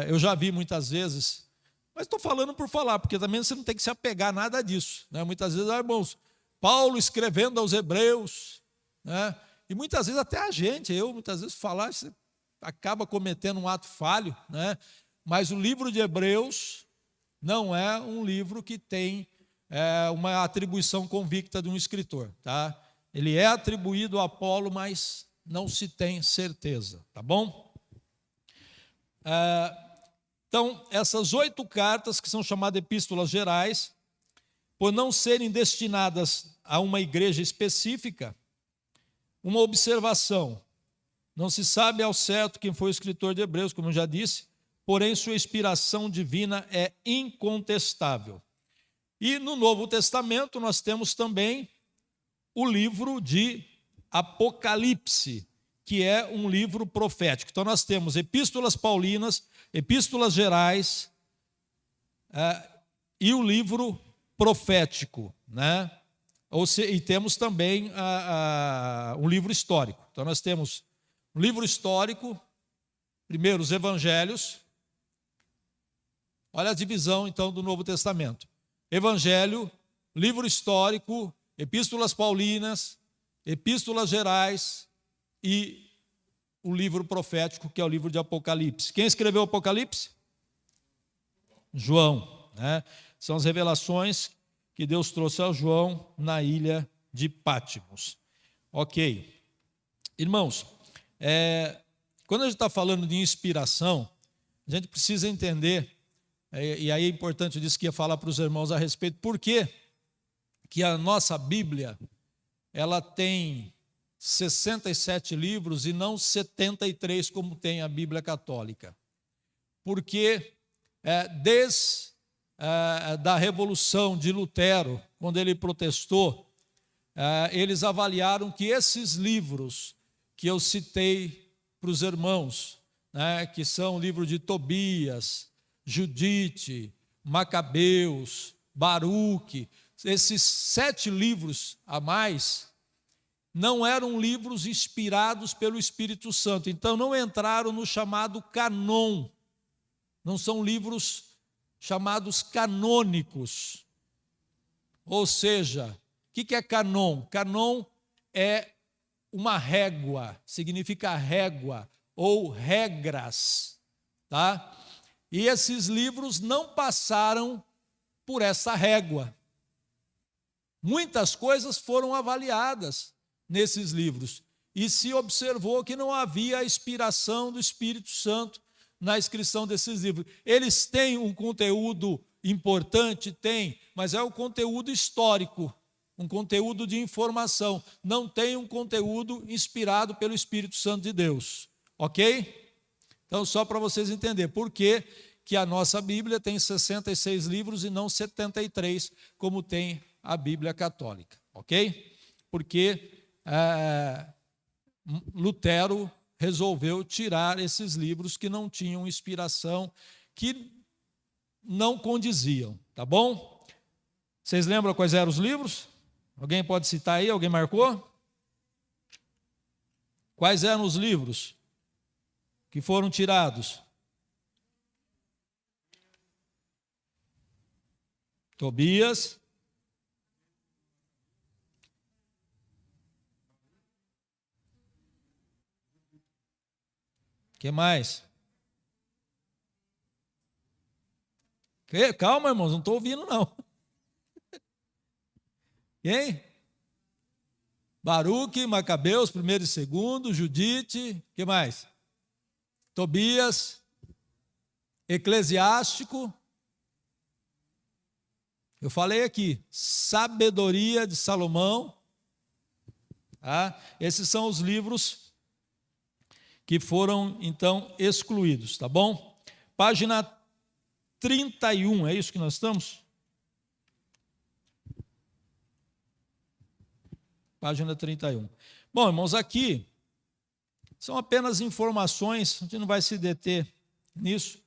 S1: eu já vi muitas vezes, mas estou falando por falar, porque também você não tem que se apegar a nada disso, né? Muitas vezes, irmãos, Paulo escrevendo aos Hebreus, né? E muitas vezes até a gente, muitas vezes falar, você acaba cometendo um ato falho, né? Mas o livro de Hebreus não é um livro que tem uma atribuição convicta de um escritor, tá? Ele é atribuído a Apolo, mas não se tem certeza, tá bom? Então, essas 8 cartas, que são chamadas epístolas gerais, por não serem destinadas a uma igreja específica, uma observação: não se sabe ao certo quem foi o escritor de Hebreus, como eu já disse, porém sua inspiração divina é incontestável. E no Novo Testamento nós temos também o livro de Apocalipse, que é um livro profético. Então nós temos epístolas paulinas, epístolas gerais e o livro profético, né? E temos também um livro histórico. Então nós temos um livro histórico, primeiro os evangelhos. Olha a divisão então do Novo Testamento: evangelho, livro histórico, epístolas paulinas, epístolas gerais e o livro profético, que é o livro de Apocalipse. Quem escreveu o Apocalipse? João, né? São as revelações que Deus trouxe a João na ilha de Patmos. Ok. Irmãos, quando a gente está falando de inspiração, a gente precisa entender, e aí é importante, eu disse que ia falar para os irmãos a respeito, por que a nossa Bíblia, ela tem 67 livros e não 73, como tem a Bíblia católica. Porque desde da Revolução de Lutero, quando ele protestou, eles avaliaram que esses livros que eu citei para os irmãos, né, que são o livro de Tobias, Judite, Macabeus, Baruque, esses 7 livros a mais, não eram livros inspirados pelo Espírito Santo, então não entraram no chamado canon, não são livros chamados canônicos. Ou seja, o que é canon? Canon é uma régua, significa régua ou regras, tá? E esses livros não passaram por essa régua. Muitas coisas foram avaliadas nesses livros e se observou que não havia a inspiração do Espírito Santo na inscrição desses livros. Eles têm um conteúdo importante? Tem, mas é o conteúdo histórico, um conteúdo de informação, não tem um conteúdo inspirado pelo Espírito Santo de Deus, ok? Então, só para vocês entenderem por que a nossa Bíblia tem 66 livros e não 73, como tem a Bíblia católica, ok? Porque Lutero resolveu tirar esses livros que não tinham inspiração, que não condiziam, tá bom? Vocês lembram quais eram os livros? Alguém pode citar aí? Alguém marcou? Quais eram os livros que foram tirados? Tobias. O que mais? Calma, irmãos, não estou ouvindo, não. Quem? Baruque, Macabeus, primeiro e segundo, Judite, o que mais? Tobias, Eclesiástico. Eu falei aqui, Sabedoria de Salomão. Tá? Esses são os livros que foram, então, excluídos, tá bom? Página 31, é isso que nós estamos? Página 31. Bom, irmãos, aqui são apenas informações, a gente não vai se deter nisso,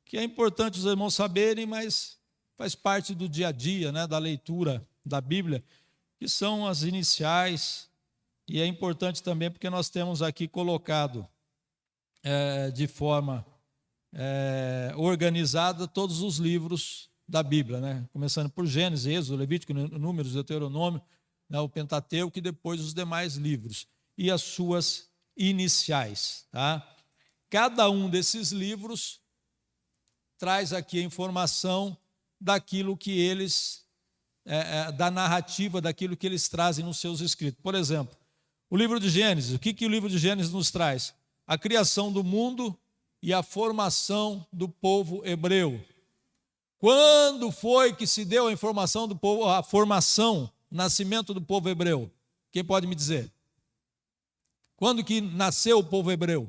S1: que é importante os irmãos saberem, mas faz parte do dia a dia, né, da leitura da Bíblia, que são as iniciais, e é importante também porque nós temos aqui colocado de forma organizada todos os livros da Bíblia, né? Começando por Gênesis, Êxodo, Levítico, Números, Deuteronômio, né? O Pentateuco e depois os demais livros e as suas iniciais, tá? Cada um desses livros traz aqui a informação daquilo que eles, da narrativa, daquilo que eles trazem nos seus escritos. Por exemplo, o livro de Gênesis, o que o livro de Gênesis nos traz? A criação do mundo e a formação do povo hebreu. Quando foi que se deu a informação do povo, a formação, o nascimento do povo hebreu? Quem pode me dizer? Quando que nasceu o povo hebreu?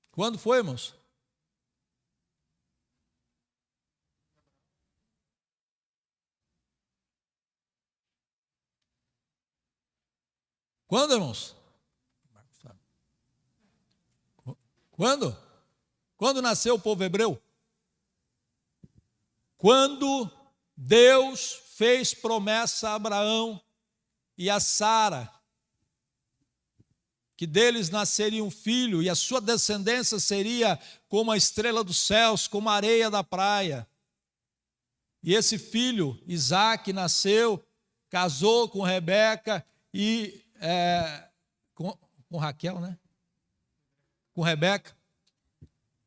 S1: Quando foi, irmãos? Quando, irmãos? Quando? Quando nasceu o povo hebreu? Quando Deus fez promessa a Abraão e a Sara, que deles nasceria um filho, e a sua descendência seria como a estrela dos céus, como a areia da praia. E esse filho, Isaque, nasceu, casou com Rebeca e com Raquel, né? Com Rebeca.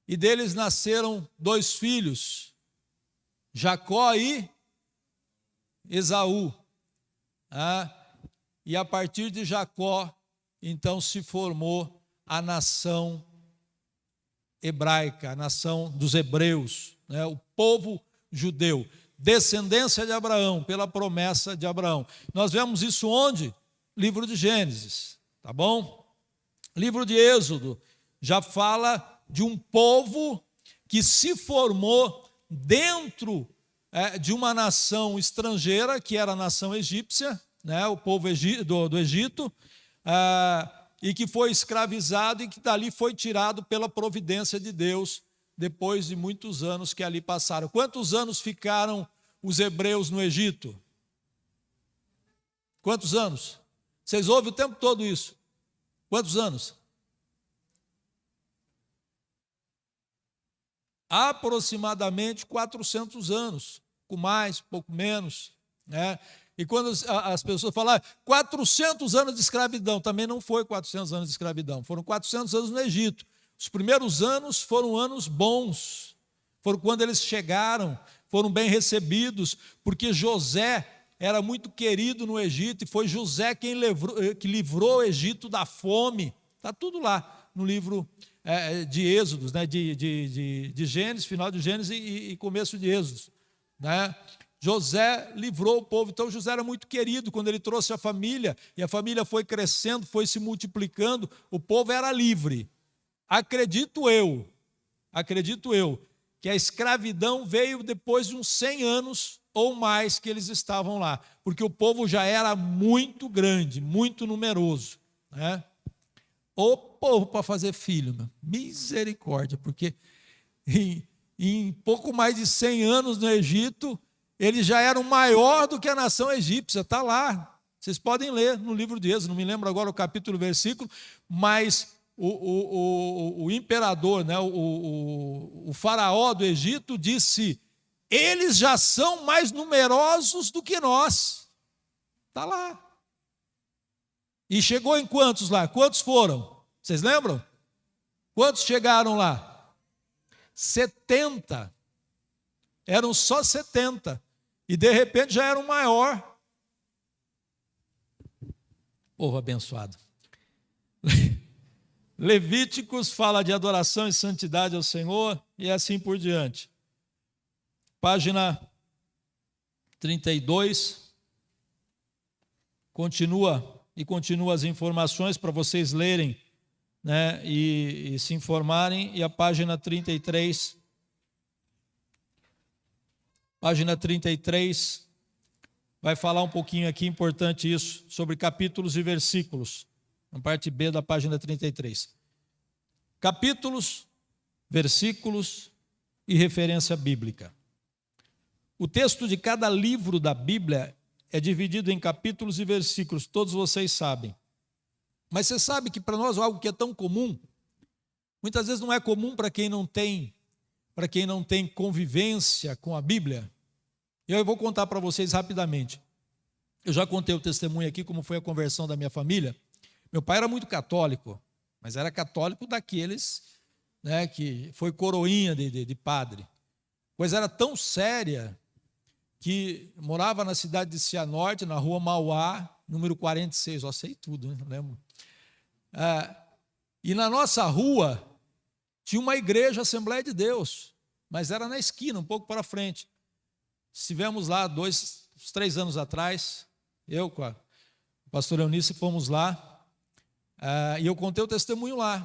S1: E deles nasceram 2 filhos, Jacó e Esaú. E a partir de Jacó, então se formou a nação hebraica, a nação dos hebreus, né? O povo judeu, descendência de Abraão, pela promessa de Abraão. Nós vemos isso onde? Livro de Gênesis, tá bom? Livro de Êxodo já fala de um povo que se formou dentro de uma nação estrangeira, que era a nação egípcia, né? O povo do Egito, e que foi escravizado e que dali foi tirado pela providência de Deus, depois de muitos anos que ali passaram. Quantos anos ficaram os hebreus no Egito? Quantos anos? Vocês ouvem o tempo todo isso. Quantos anos? Aproximadamente 400 anos, com mais, pouco menos, né? E quando as pessoas falam 400 anos de escravidão, também não foi 400 anos de escravidão, foram 400 anos no Egito. Os primeiros anos foram anos bons, foram quando eles chegaram, foram bem recebidos, porque José era muito querido no Egito, e foi José que livrou o Egito da fome. Está tudo lá no livro de Êxodos, né? de Gênesis, final de Gênesis e começo de Êxodos, né? José livrou o povo. Então José era muito querido quando ele trouxe a família, e a família foi crescendo, foi se multiplicando, o povo era livre. Acredito eu, que a escravidão veio depois de uns 100 anos ou mais que eles estavam lá, porque o povo já era muito grande, muito numeroso, né? O povo para fazer filho, misericórdia, porque em pouco mais de 100 anos no Egito, eles já eram maior do que a nação egípcia, está lá. Vocês podem ler no livro de Êxodo, não me lembro agora o capítulo e o versículo, mas o imperador, né, o faraó do Egito disse: eles já são mais numerosos do que nós. Está lá. E chegou em quantos lá? Quantos foram? Vocês lembram? Quantos chegaram lá? 70. Eram só 70. E de repente já era o maior. Povo abençoado. Levíticos fala de adoração e santidade ao Senhor e assim por diante. Página 32. Continua as informações para vocês lerem, né, e se informarem. E a página 33. Página 33 vai falar um pouquinho aqui, importante isso, sobre capítulos e versículos, na parte B da página 33. Capítulos, versículos e referência bíblica. O texto de cada livro da Bíblia é dividido em capítulos e versículos, todos vocês sabem. Mas você sabe que para nós algo que é tão comum, muitas vezes não é comum para quem não tem convivência com a Bíblia. E eu vou contar para vocês rapidamente. Eu já contei o testemunho aqui, como foi a conversão da minha família. Meu pai era muito católico, mas era católico daqueles, né, que foi coroinha de padre. Pois era tão séria que morava na cidade de Cianorte, na rua Mauá, número 46, eu sei tudo, né? Lembro. E na nossa rua tinha uma igreja, Assembleia de Deus, mas era na esquina, um pouco para frente. Estivemos lá 3 anos atrás, eu com o pastor Eunice fomos lá, e eu contei o testemunho lá.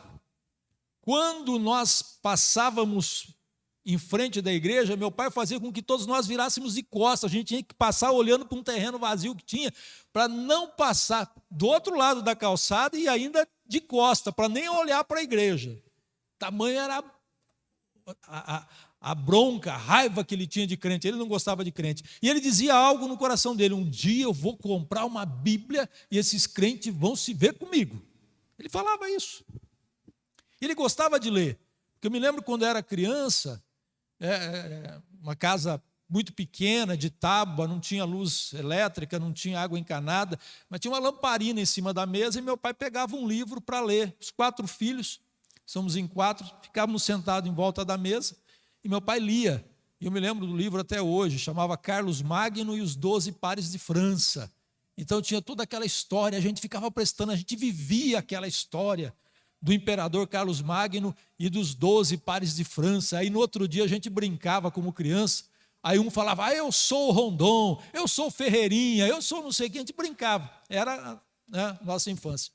S1: Quando nós passávamos em frente da igreja, meu pai fazia com que todos nós virássemos de costas. A gente tinha que passar olhando para um terreno vazio que tinha, para não passar do outro lado da calçada e ainda de costa, para nem olhar para a igreja. Tamanho era a bronca, a raiva que ele tinha de crente. Ele não gostava de crente. E ele dizia algo no coração dele: um dia eu vou comprar uma Bíblia e esses crentes vão se ver comigo. Ele falava isso. Ele gostava de ler. Porque eu me lembro quando eu era criança, uma casa muito pequena, de tábua, não tinha luz elétrica, não tinha água encanada, mas tinha uma lamparina em cima da mesa e meu pai pegava um livro para ler. Os 4 filhos, somos em 4, ficávamos sentados em volta da mesa e meu pai lia. E eu me lembro do livro até hoje, chamava Carlos Magno e os 12 Pares de França. Então tinha toda aquela história, a gente ficava prestando, a gente vivia aquela história do imperador Carlos Magno e dos 12 pares de França. Aí no outro dia a gente brincava como criança, aí um falava: eu sou o Rondon, eu sou o Ferreirinha, eu sou não sei quem, a gente brincava, era nossa infância.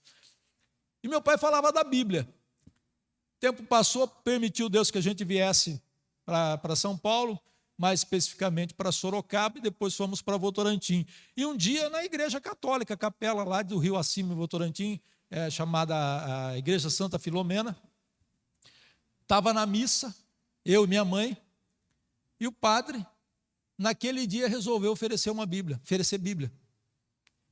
S1: E meu pai falava da Bíblia. O tempo passou, permitiu Deus que a gente viesse para São Paulo, mais especificamente para Sorocaba, e depois fomos para Votorantim. E um dia na igreja católica, capela lá do Rio Acima, em Votorantim, chamada a Igreja Santa Filomena, estava na missa, eu e minha mãe, e o padre, naquele dia, resolveu oferecer Bíblia,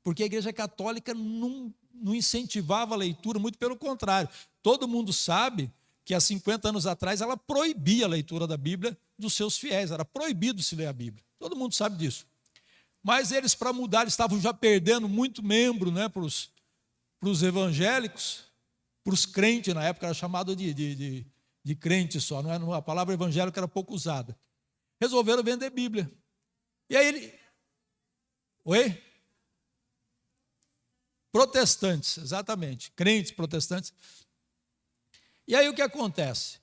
S1: porque a Igreja Católica não incentivava a leitura, muito pelo contrário. Todo mundo sabe que há 50 anos atrás ela proibia a leitura da Bíblia dos seus fiéis, era proibido se ler a Bíblia, todo mundo sabe disso. Mas eles, para mudar, eles estavam já perdendo muito membro, para os evangélicos, para os crentes, na época era chamado de crente só, não é? A palavra evangélico era pouco usada. Resolveram vender Bíblia. E aí ele... Oi? Protestantes, exatamente, crentes protestantes. E aí o que acontece?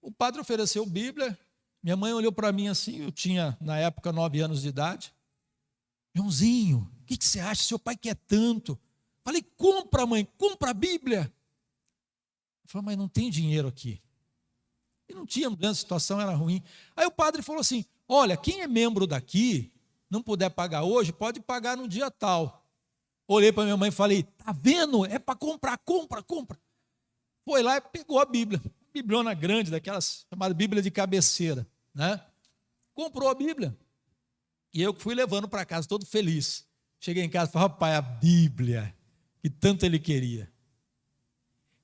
S1: O padre ofereceu Bíblia, minha mãe olhou para mim assim, eu tinha na época 9 anos de idade. Joãozinho, o que você acha? Seu pai quer tanto. Falei: compra, mãe, compra a Bíblia. Eu falei: mas não tem dinheiro aqui. E não tinha, a situação era ruim. Aí o padre falou assim: olha, quem é membro daqui, não puder pagar hoje, pode pagar no dia tal. Olhei para minha mãe e falei: tá vendo? É para comprar, compra. Foi lá e pegou a Bíblia, bibliona grande, daquelas chamada Bíblia de cabeceira, né? Comprou a Bíblia. E eu fui levando para casa, todo feliz. Cheguei em casa e falei: rapaz, a Bíblia, que tanto ele queria.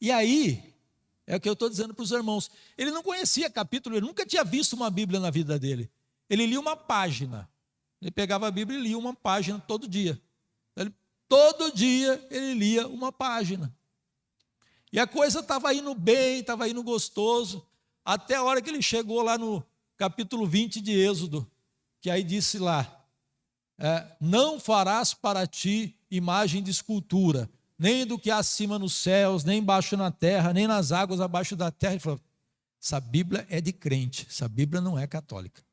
S1: E aí, é o que eu estou dizendo para os irmãos, ele não conhecia capítulo, ele nunca tinha visto uma Bíblia na vida dele. Ele lia uma página. Ele pegava a Bíblia e lia uma página todo dia. Todo dia ele lia uma página. E a coisa estava indo bem, estava indo gostoso, até a hora que ele chegou lá no capítulo 20 de Êxodo, que aí disse lá: não farás para ti imagem de escultura, nem do que há acima nos céus, nem embaixo na terra, nem nas águas abaixo da terra. Ele falou: essa Bíblia é de crente, essa Bíblia não é católica.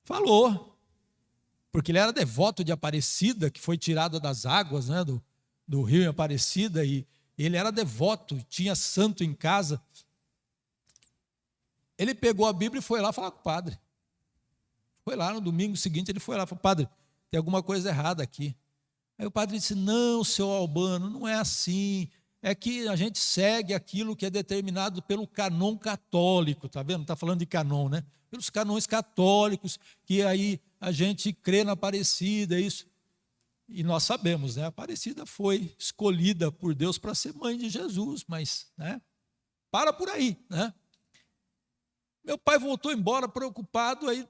S1: Falou, porque ele era devoto de Aparecida, que foi tirada das águas, né, do rio em Aparecida, e ele era devoto, tinha santo em casa. Ele pegou a Bíblia e foi lá falar com o padre. Foi lá no domingo seguinte, ele foi lá e falou: padre, tem alguma coisa errada aqui. Aí o padre disse: não, seu Albano, não é assim. É que a gente segue aquilo que é determinado pelo canon católico, está vendo? Está falando de canon, né? Pelos canões católicos, que aí a gente crê na Aparecida, é isso. E nós sabemos, né? A Aparecida foi escolhida por Deus para ser mãe de Jesus, mas, né? Para por aí, né? Meu pai voltou embora preocupado, aí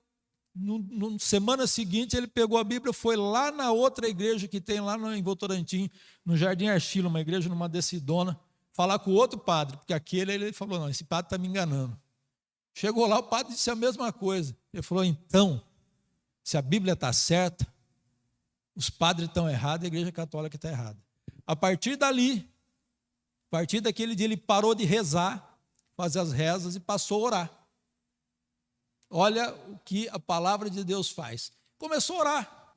S1: na semana seguinte ele pegou a Bíblia, foi lá na outra igreja que tem lá em Votorantim, no Jardim Archila, uma igreja numa decidona, falar com o outro padre, porque aquele ele falou: não, esse padre está me enganando. Chegou lá, o padre disse a mesma coisa. Ele falou: então, se a Bíblia está certa, os padres estão errados, a igreja católica está errada. A partir dali, a partir daquele dia, ele parou de rezar, fazer as rezas e passou a orar. Olha o que a palavra de Deus faz. Começou a orar,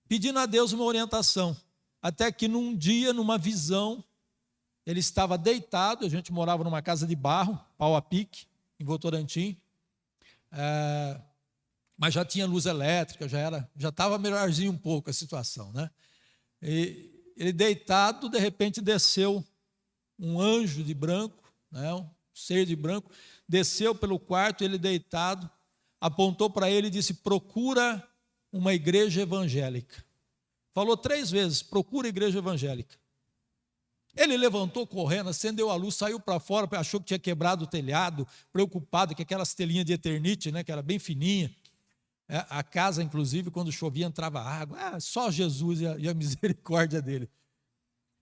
S1: pedindo a Deus uma orientação. Até que num dia, numa visão, ele estava deitado, a gente morava numa casa de barro, pau a pique, em Votorantim, mas já tinha luz elétrica, já estava melhorzinho um pouco a situação, né? E ele deitado, de repente desceu um anjo de branco, né? Um ser de branco, desceu pelo quarto, ele deitado, apontou para ele e disse: procura uma igreja evangélica. Falou 3 vezes: procura igreja evangélica. Ele levantou correndo, acendeu a luz, saiu para fora, achou que tinha quebrado o telhado, preocupado, que aquelas telinhas de Eternite, né, que era bem fininha. A casa, inclusive, quando chovia, entrava água. Só Jesus e a misericórdia dele.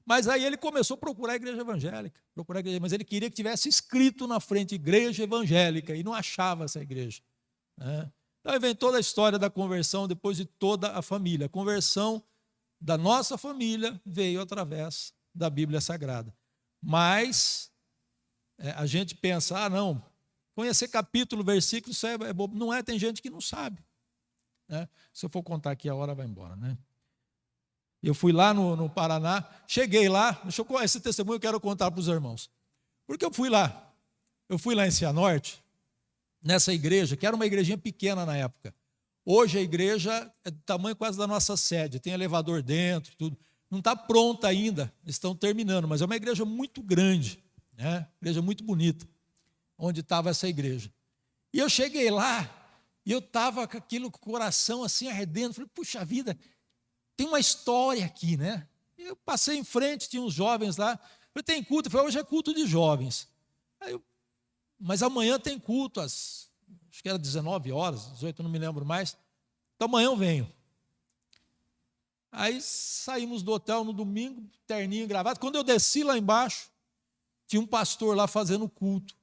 S1: Mas aí ele começou a procurar a igreja evangélica, mas ele queria que tivesse escrito na frente igreja evangélica, e não achava essa igreja. Então vem toda a história da conversão depois de toda a família. A conversão da nossa família veio através da Bíblia Sagrada. Mas a gente pensa, não, conhecer capítulo, versículo, isso é bobo. Não é, tem gente que não sabe. Se eu for contar aqui, a hora vai embora, né? Eu fui lá no Paraná, cheguei lá, esse testemunho eu quero contar para os irmãos. Porque eu fui lá em Cianorte, nessa igreja, que era uma igrejinha pequena na época. Hoje a igreja é do tamanho quase da nossa sede, tem elevador dentro, tudo. Não está pronta ainda, estão terminando, mas é uma igreja muito grande, né? Igreja muito bonita, onde estava essa igreja. E eu cheguei lá, e eu estava com aquilo, com o coração assim ardendo, falei, puxa vida, tem uma história aqui, né? Eu passei em frente, tinha uns jovens lá, falei, tem culto? Eu falei, hoje é culto de jovens. Mas amanhã tem culto, acho que era 19 horas, 18, não me lembro mais. Então amanhã eu venho. Aí saímos do hotel no domingo, terninho, gravado. Quando eu desci lá embaixo, tinha um pastor lá fazendo culto,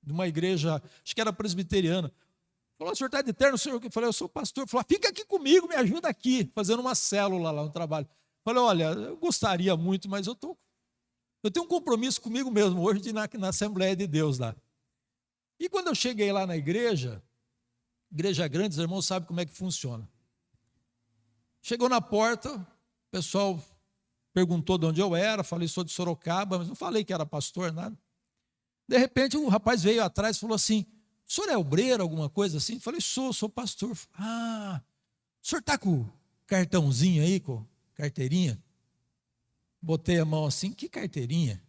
S1: de uma igreja, acho que era presbiteriana. Falou, o senhor está de terno? Eu falei, eu sou pastor. Falou, fica aqui comigo, me ajuda aqui, fazendo uma célula lá no trabalho. Falei, olha, eu gostaria muito, mas eu tenho um compromisso comigo mesmo hoje de ir na Assembleia de Deus lá. E quando eu cheguei lá na igreja grande, os irmãos sabem como é que funciona. Chegou na porta, o pessoal perguntou de onde eu era, falei, sou de Sorocaba, mas não falei que era pastor, nada. De repente, o rapaz veio atrás e falou assim, o senhor é obreiro, alguma coisa assim? Falei, sou pastor. O senhor está com o cartãozinho aí, com carteirinha? Botei a mão assim, que carteirinha?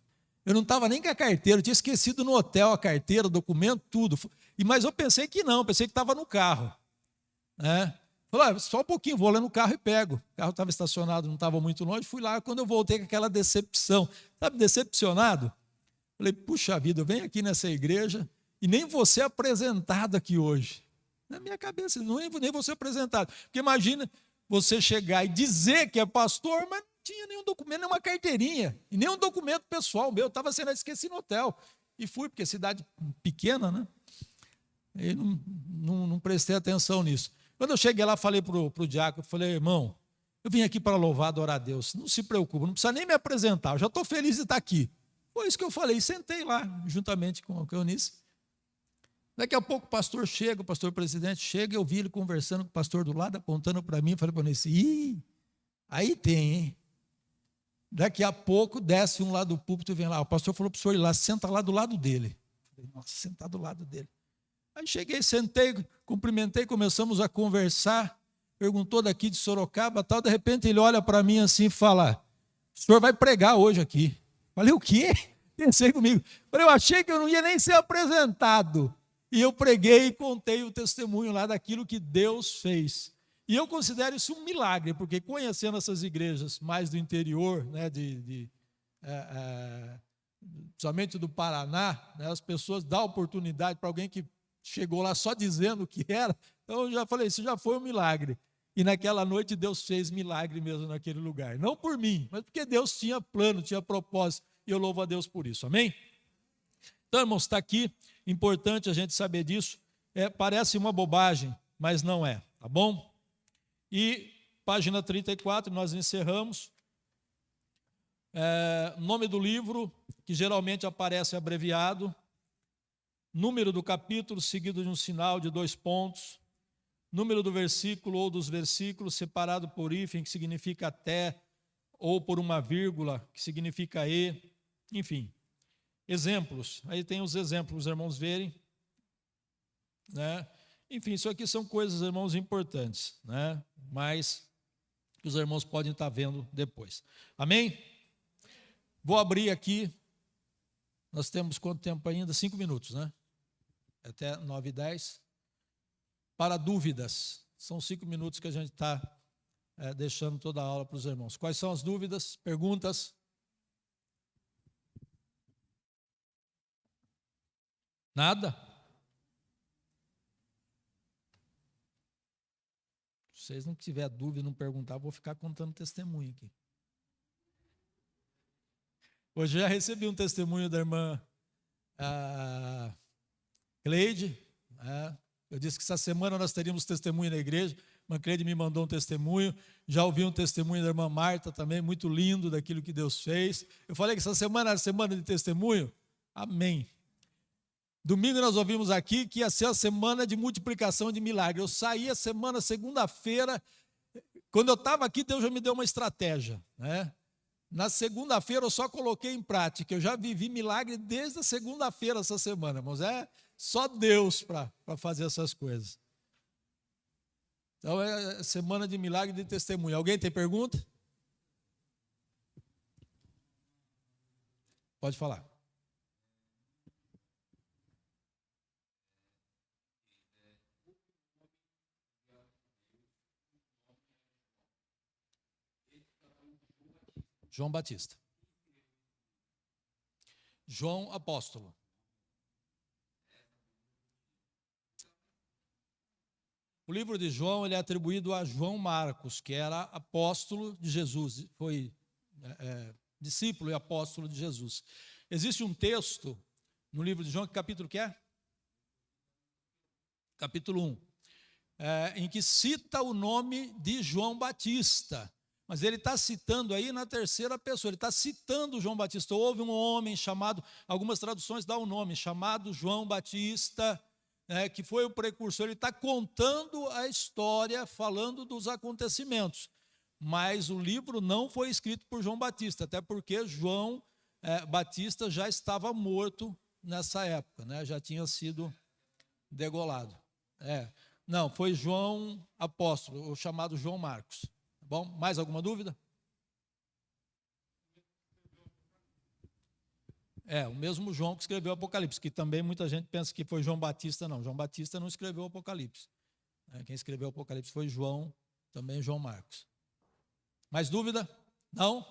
S1: Eu não estava nem com a carteira, eu tinha esquecido no hotel a carteira, o documento, tudo. Mas eu pensei que não, pensei que estava no carro. Falei, só um pouquinho, vou lá no carro e pego. O carro estava estacionado, não estava muito longe, fui lá, quando eu voltei com aquela decepção. Sabe, decepcionado? Falei, puxa vida, eu venho aqui nessa igreja e nem vou ser apresentado aqui hoje. Na minha cabeça, nem vou ser apresentado. Porque imagina você chegar e dizer que é pastor, mas não tinha nenhum documento, nenhuma carteirinha, e nenhum documento pessoal meu, estava sendo esquecido no hotel. E fui, porque cidade pequena, né? E não prestei atenção nisso. Quando eu cheguei lá, falei para o diácono, falei, irmão, eu vim aqui para louvar, adorar a Deus, não se preocupe, não precisa nem me apresentar, eu já estou feliz de estar aqui. Foi isso que eu falei, sentei lá, juntamente com a Eunice. Daqui a pouco o pastor chega, o pastor presidente chega, eu vi ele conversando com o pastor do lado, apontando para mim, falei para a Eunice, aí tem, hein? Daqui a pouco desce um lá do púlpito e vem lá, o pastor falou para o senhor ir lá, senta lá do lado dele. Falei, nossa, sentar do lado dele. Aí cheguei, sentei, cumprimentei, começamos a conversar, perguntou daqui de Sorocaba, tal, de repente ele olha para mim assim e fala, o senhor vai pregar hoje aqui. Falei, o quê? Pensei comigo. Falei, eu achei que eu não ia nem ser apresentado. E eu preguei e contei o testemunho lá daquilo que Deus fez. E eu considero isso um milagre, porque conhecendo essas igrejas mais do interior, né, somente do Paraná, né, as pessoas dão oportunidade para alguém que chegou lá só dizendo o que era. Então eu já falei, isso já foi um milagre. E naquela noite Deus fez milagre mesmo naquele lugar. Não por mim, mas porque Deus tinha plano, tinha propósito. E eu louvo a Deus por isso. Amém? Então, irmãos, está aqui. Importante a gente saber disso. Parece uma bobagem, mas não é. Tá bom? E página 34, nós encerramos. Nome do livro, que geralmente aparece abreviado. Número do capítulo, seguido de um sinal de 2 pontos. Número do versículo ou dos versículos, separado por hífen, que significa até, ou por uma vírgula, que significa e. Enfim, exemplos. Aí tem os exemplos, os irmãos verem. né? Enfim, isso aqui são coisas, irmãos, importantes, né? Mas que os irmãos podem estar vendo depois. Amém? Vou abrir aqui. Nós temos quanto tempo ainda? 5 minutos, né? Até 9h10. Para dúvidas. São 5 minutos que a gente está deixando toda a aula para os irmãos. Quais são as dúvidas? Perguntas? Nada? Se vocês não tiverem dúvida, não perguntar, vou ficar contando testemunho aqui. Hoje já recebi um testemunho da irmã Cleide. Eu disse que essa semana nós teríamos testemunho na igreja. A irmã Cleide me mandou um testemunho. Já ouvi um testemunho da irmã Marta também, muito lindo daquilo que Deus fez. Eu falei que essa semana era semana de testemunho. Amém. Domingo nós ouvimos aqui que ia ser a semana de multiplicação de milagres. Eu saí a semana, segunda-feira. Quando eu estava aqui, Deus já me deu uma estratégia, né? Na segunda-feira eu só coloquei em prática. Eu já vivi milagre desde a segunda-feira essa semana, irmãos. É só Deus para fazer essas coisas. Então é semana de milagre e de testemunho. Alguém tem pergunta? Pode falar. João Batista. João Apóstolo. O livro de João ele é atribuído a João Marcos, que era apóstolo de Jesus, foi discípulo e apóstolo de Jesus. Existe um texto no livro de João, que capítulo que é? Capítulo 1, em que cita o nome de João Batista. Mas ele está citando aí na terceira pessoa, ele está citando João Batista. Houve um homem chamado, algumas traduções dão o nome, chamado João Batista, que foi o precursor. Ele está contando a história, falando dos acontecimentos. Mas o livro não foi escrito por João Batista, até porque João Batista já estava morto nessa época, né? Já tinha sido degolado. Não, foi João Apóstolo, o chamado João Marcos. Bom, mais alguma dúvida? O mesmo João que escreveu o Apocalipse, que também muita gente pensa que foi João Batista, não. João Batista não escreveu o Apocalipse. Quem escreveu o Apocalipse foi João, também João Marcos. Mais dúvida? Não?